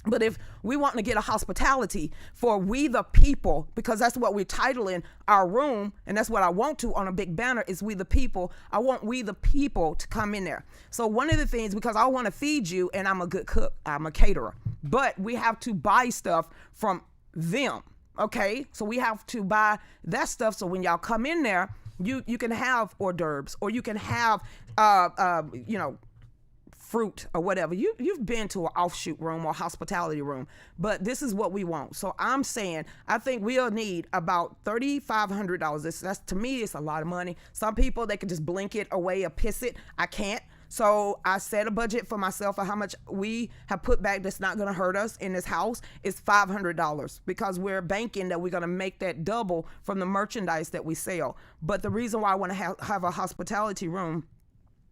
But if we want to get a hospitality for we the people, because that's what we're titling our room, and that's what I want to on a big banner is we the people. I want we the people to come in there. So one of the things, because I want to feed you and I'm a good cook, I'm a caterer, but we have to buy stuff from them. Okay. So we have to buy that stuff. So when y'all come in there, you can have hors d'oeuvres, or you can have, fruit or whatever. You've been to an offshoot room or hospitality room, but this is what we want. So I'm saying, I think we'll need about $3,500. That's, to me, it's a lot of money. Some people, they can just blink it away or piss it. I can't. So I set a budget for myself for how much we have put back that's not going to hurt us in this house is $500, because we're banking that we're going to make that double from the merchandise that we sell. But the reason why I want to have a hospitality room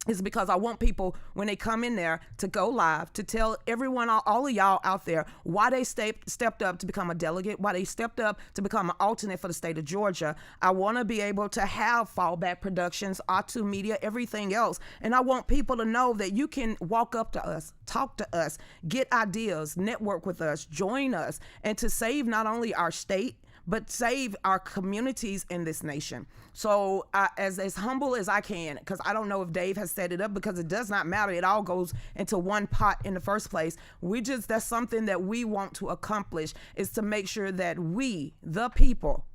is because I want people, when they come in there, to go live, to tell everyone, all of y'all out there, why they stepped up to become a delegate, why they stepped up to become an alternate for the state of Georgia. I want to be able to have fallback productions, OTTU Media, everything else. And I want people to know that you can walk up to us, talk to us, get ideas, network with us, join us, and to save not only our state, but save our communities in this nation. So as humble as I can, because I don't know if Dave has set it up, because it does not matter. It all goes into one pot in the first place. That's something that we want to accomplish, is to make sure that we, the people,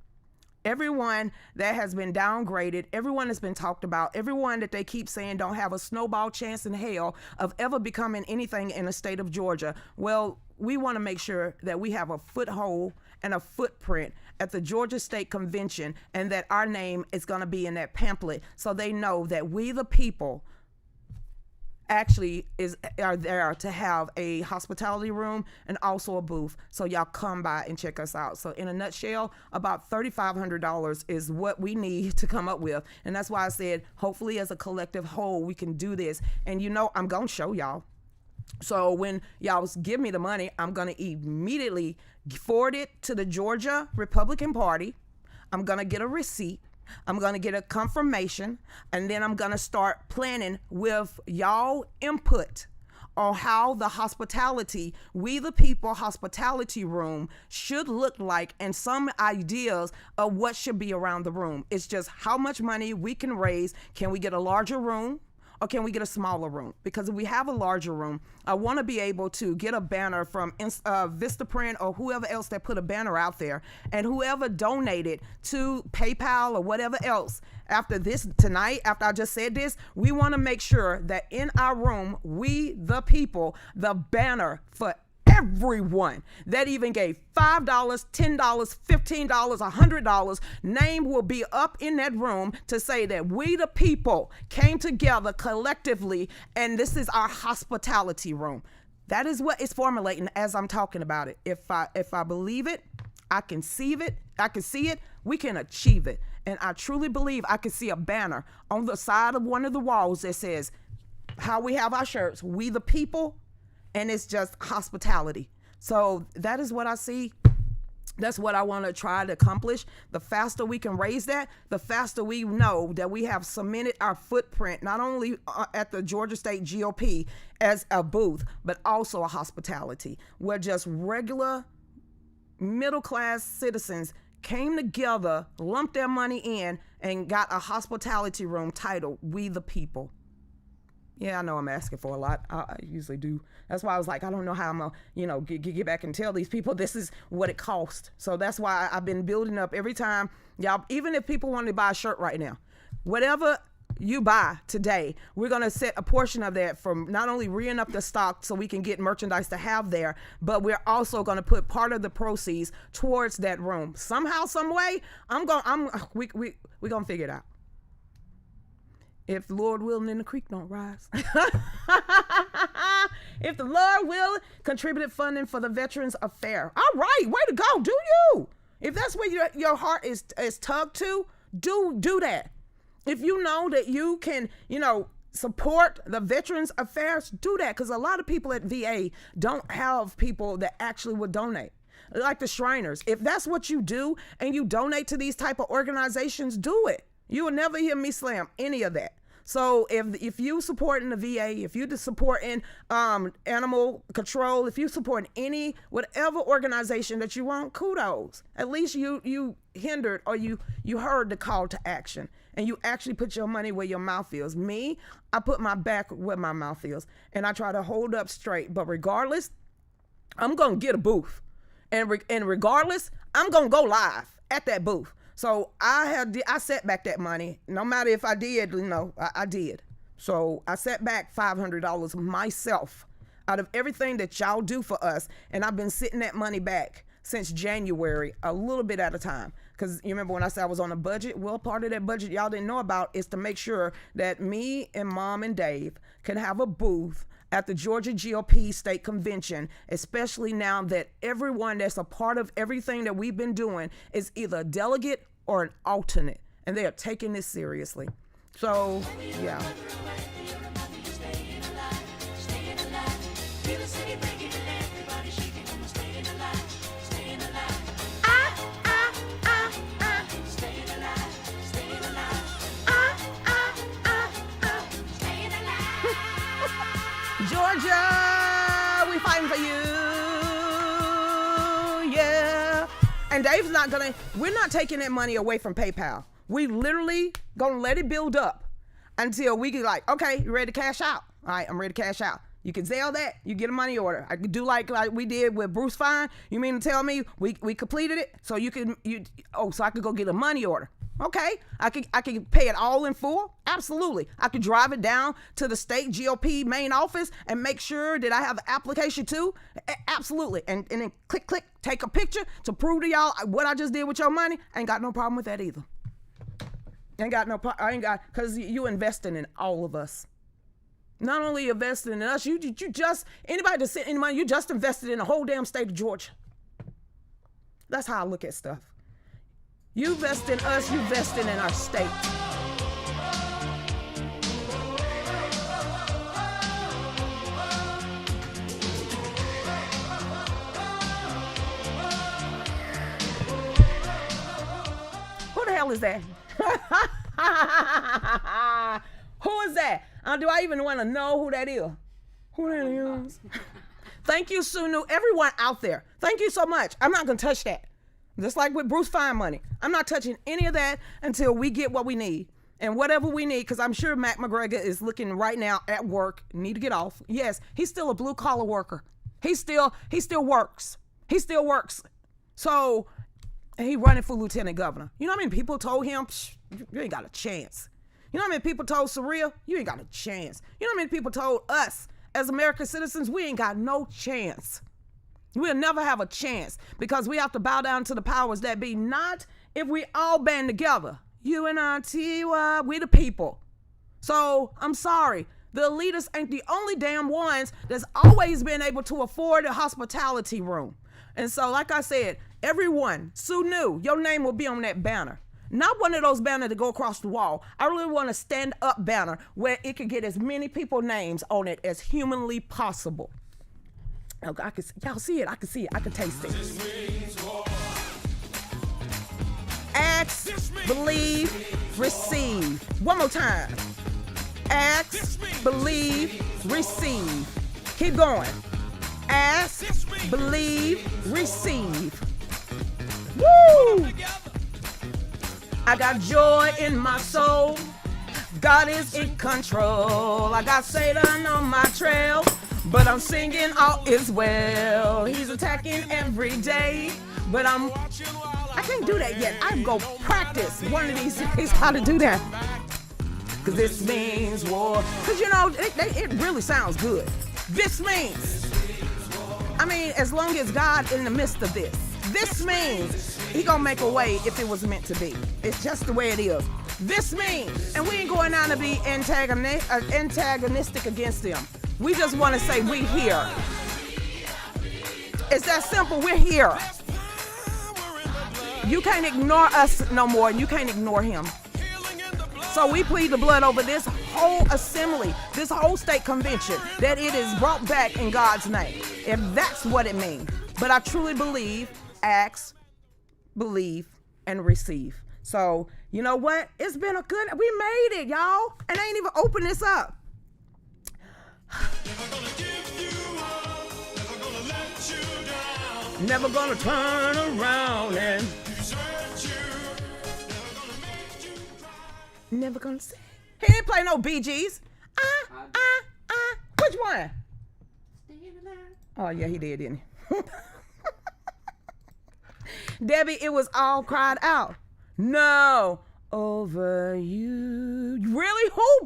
everyone that has been downgraded, everyone that's been talked about, everyone that they keep saying don't have a snowball chance in hell of ever becoming anything in the state of Georgia. Well, we want to make sure that we have a foothold and a footprint at the Georgia State Convention, and that our name is going to be in that pamphlet, so they know that we the people actually are there to have a hospitality room and also a booth. So y'all come by and check us out. So in a nutshell, about $3,500 is what we need to come up with. And that's why I said, hopefully as a collective whole, we can do this. And I'm going to show y'all. So when y'all give me the money, I'm going to immediately forward it to the Georgia Republican Party. I'm going to get a receipt. I'm going to get a confirmation, and then I'm going to start planning with y'all input on how the hospitality, we the people hospitality room should look like, and some ideas of what should be around the room. It's just how much money we can raise. Can we get a larger room? Or can we get a smaller room? Because if we have a larger room, I want to be able to get a banner from Vistaprint or whoever else that put a banner out there, and whoever donated to PayPal or whatever else after this tonight, after I just said this, we want to make sure that in our room, we the people, the banner for everyone that even gave $5, $10, $15, $100, name will be up in that room to say that we the people came together collectively, and this is our hospitality room. That is what is formulating as I'm talking about it. If I believe it, I can see it, we can achieve it. And I truly believe I can see a banner on the side of one of the walls that says how we have our shirts, we the people, and it's just hospitality. So that is what I see. That's what I want to try to accomplish. The faster we can raise that, the faster we know that we have cemented our footprint, not only at the Georgia State GOP as a booth, but also a hospitality, where just regular middle-class citizens came together, lumped their money in, and got a hospitality room titled We the People. Yeah, I know I'm asking for a lot. I usually do. That's why I was like, I don't know how I'm going to, get back and tell these people this is what it costs. So that's why I've been building up every time. Y'all, even if people want to buy a shirt right now, whatever you buy today, we're going to set a portion of that from not only reing up the stock so we can get merchandise to have there, but we're also going to put part of the proceeds towards that room. Somehow, some way, we're going to figure it out. If the Lord willing and the creek don't rise. If the Lord will, contributed funding for the Veterans Affair. All right, way to go. Do you? If that's where your heart is tugged to, do that. If you know that you can, support the Veterans Affairs, do that. Because a lot of people at VA don't have people that actually would donate. Like the Shriners. If that's what you do and you donate to these type of organizations, do it. You will never hear me slam any of that. So if you supporting the VA, if you supporting animal control, if you support any whatever organization that you want, kudos. At least you hindered or you heard the call to action, and you actually put your money where your mouth is. Me, I put my back where my mouth is, and I try to hold up straight. But regardless, I'm gonna get a booth, and regardless, I'm gonna go live at that booth. So I set back that money. No matter if I did, I did. So I set back $500 myself out of everything that y'all do for us, and I've been sitting that money back since January, a little bit at a time. Because you remember when I said I was on a budget? Well, part of that budget y'all didn't know about is to make sure that me and Mom and Dave can have a booth at the Georgia GOP State Convention, especially now that everyone that's a part of everything that we've been doing is either a delegate or an alternate, and they are taking this seriously. So, yeah. Georgia, we fighting for you, yeah. And Dave's we're not taking that money away from PayPal. We literally gonna let it build up until we get like, okay, you ready to cash out? All right, I'm ready to cash out. You can Zelle that, you get a money order. I could do like we did with Bruce Fine. You mean to tell me we completed it? So so I could go get a money order. Okay, I could pay it all in full. Absolutely. I could drive it down to the state GOP main office and make sure that I have the application too. Absolutely. And then click, take a picture to prove to y'all what I just did with your money. I ain't got no problem with that either. Because you investing in all of us. Not only investing in us, anybody that sent any money, you just invested in the whole damn state of Georgia. That's how I look at stuff. You invest in us, you investing in our state. Who the hell is that? Who is that? Do I even want to know who that is? Who that is? Thank you, Sunu. Everyone out there, thank you so much. I'm not going to touch that. Just like with Bruce Fine money. I'm not touching any of that until we get what we need. And whatever we need, because I'm sure Mac McGregor is looking right now at work, need to get off. Yes, he's still a blue collar worker. He still works. He still works. So he running for lieutenant governor. You know how many people told him, you ain't got a chance. You know how many people told Surreal, you ain't got a chance. You know how many people told us as American citizens, we ain't got no chance. We'll never have a chance because we have to bow down to the powers that be. Not if we all band together. You and I, T.Y., we the people. So I'm sorry. The elitists ain't the only damn ones that's always been able to afford a hospitality room. And so, like I said, everyone, Sue knew your name will be on that banner. Not one of those banners to go across the wall. I really want a stand-up banner where it could get as many people's names on it as humanly possible. Y'all see it. I can see it. I can taste it. Ask, believe, receive. One more time. Ask, believe, receive. Keep going. Ask, believe, receive. Woo! I got joy in my soul. God is in control. I got Satan on my trail, but I'm singing all is well. He's attacking every day, but I can't do that yet. I go practice one of these days how to do that. Cause this means war. Cause you know, it really sounds good. This means, as long as God in the midst of this means he gonna make a way if it was meant to be. It's just the way it is. This means, and we ain't going down to be antagonistic against them. We just want to say we here. It's that simple. We're here. You can't ignore us no more, and you can't ignore him. So we plead the blood over this whole assembly, this whole state convention, that it is brought back in God's name, if that's what it means. But I truly believe, ask, believe, and receive. So, you know what? It's been a good, we made it, y'all. And I ain't even opened this up. Never gonna give you up, never gonna let you down. Never gonna turn around and Desert you, never gonna make you cry. never gonna sing. He didn't play no Bee Gees. Which one? Oh, yeah, he did, didn't he? Debbie, it was all cried out. No, over you. Really? Who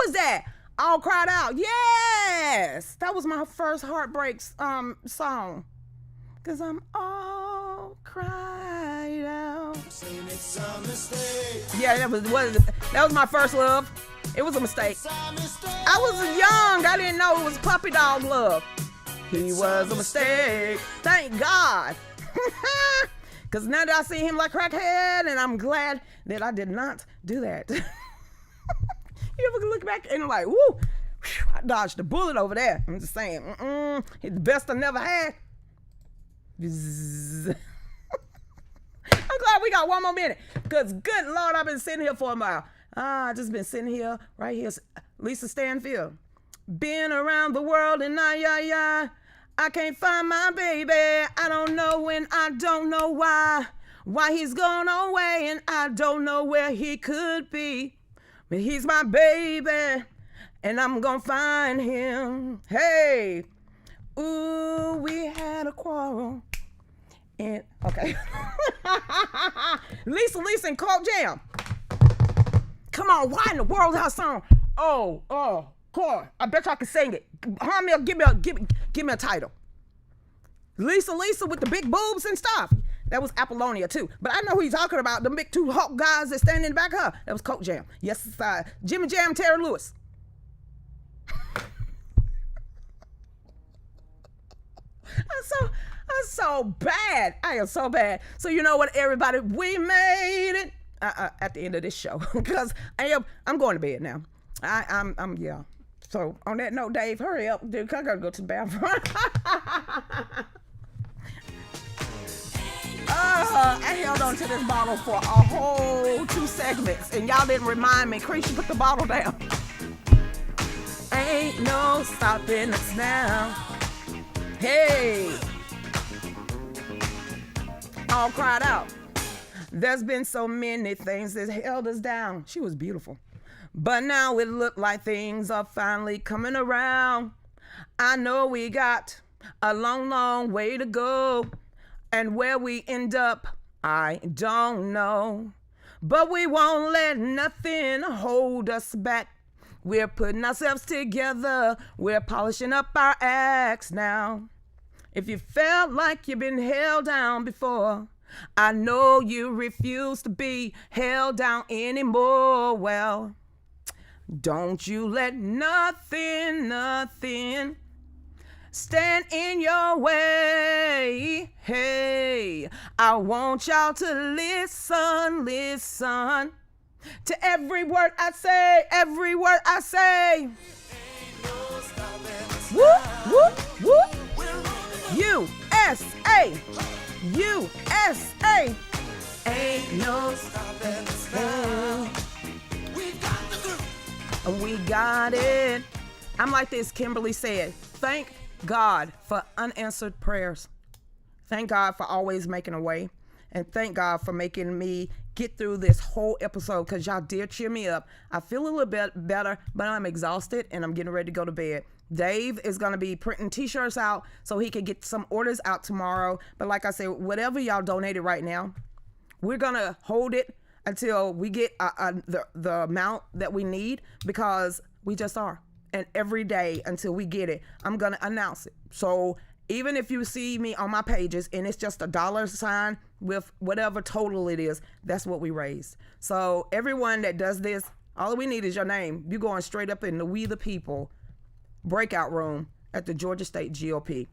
was that? All cried out. Yes, that was my first heartbreak song. Cause I'm all cried out. Saying it's a mistake. Yeah, that was my first love. It was a mistake. It's a mistake. I was young. I didn't know it was puppy dog love. He was a mistake. Thank God. Because now that I see him like crackhead, and I'm glad that I did not do that. You ever look back and like, woo, whew, I dodged a bullet over there. I'm just saying, it's the best I never had. Bzzz. I'm glad we got one more minute. Because good Lord, I've been sitting here for a while. I just been sitting here, right here. Lisa Stanfield. Been around the world and I can't find my baby. I don't know when, I don't know why. Why he's gone away and I don't know where he could be. But he's my baby and I'm gonna find him. Hey, ooh, we had a quarrel. And, okay. Lisa and Colt Jam. Come on, why in the world that song? Oh, Cor, I bet y'all can sing it. Harmel, give me a title. Lisa with the big boobs and stuff. That was Apollonia too. But I know who you're talking about. The big two Hulk guys that stand in the back of her. That was Coke Jam. Yes, Jimmy Jam, Terry Lewis. I'm so bad. I am so bad. So you know what, everybody? We made it at the end of this show. Because I'm going to bed now. I'm yeah. So on that note, Dave, hurry up, dude. I gotta go to the bathroom. I held on to this bottle for a whole 2 segments, and y'all didn't remind me. Creature, put the bottle down. Ain't no stopping us now. Hey, all cried out. There's been so many things that held us down. She was beautiful. But now it look like things are finally coming around. I know we got a long, long way to go. And where we end up, I don't know. But we won't let nothing hold us back. We're putting ourselves together. We're polishing up our acts now. If you felt like you've been held down before, I know you refuse to be held down anymore. Well, don't you let nothing stand in your way. Hey, I want y'all to listen to every word I say, Whoop, whoop, whoop. USA, USA. Ain't no stopping us now. We got it. I'm like this, Kimberly said. Thank God for unanswered prayers. Thank God for always making a way. And thank God for making me get through this whole episode, because y'all did cheer me up. I feel a little bit better, but I'm exhausted and I'm getting ready to go to bed. Dave is going to be printing t-shirts out so he can get some orders out tomorrow. But like I said, whatever y'all donated right now, we're going to hold it until we get the amount that we need, because we just are. And every day until we get it, I'm going to announce it. So even if you see me on my pages and it's just a $sign with whatever total it is, that's what we raised. So everyone that does this, all we need is your name. You're going straight up in the We the People breakout room at the Georgia State GOP.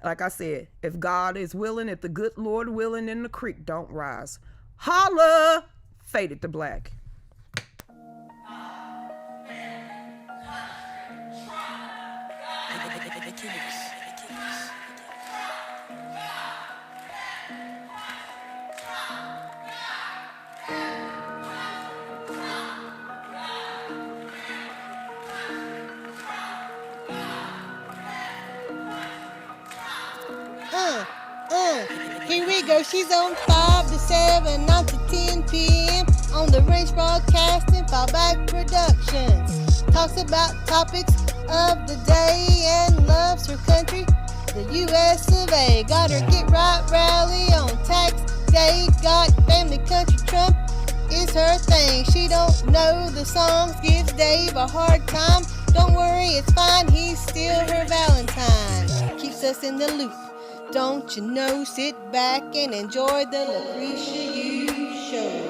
Like I said, if God is willing, if the good Lord willing, then the creek don't rise. Holla! Faded to black. go. She's on 5 to 7, 9 to 10 p.m. on the Range Broadcasting Fallback Productions. Talks about topics of the day and loves her country, the U.S. of A. Got her Get Right rally on tax day. Got Family Country Trump is her thing. She don't know the songs, gives Dave a hard time. Don't worry, it's fine, he's still her Valentine. Keeps us in the loop, don't you know? Sit back and enjoy the Lucretia Hughes Show.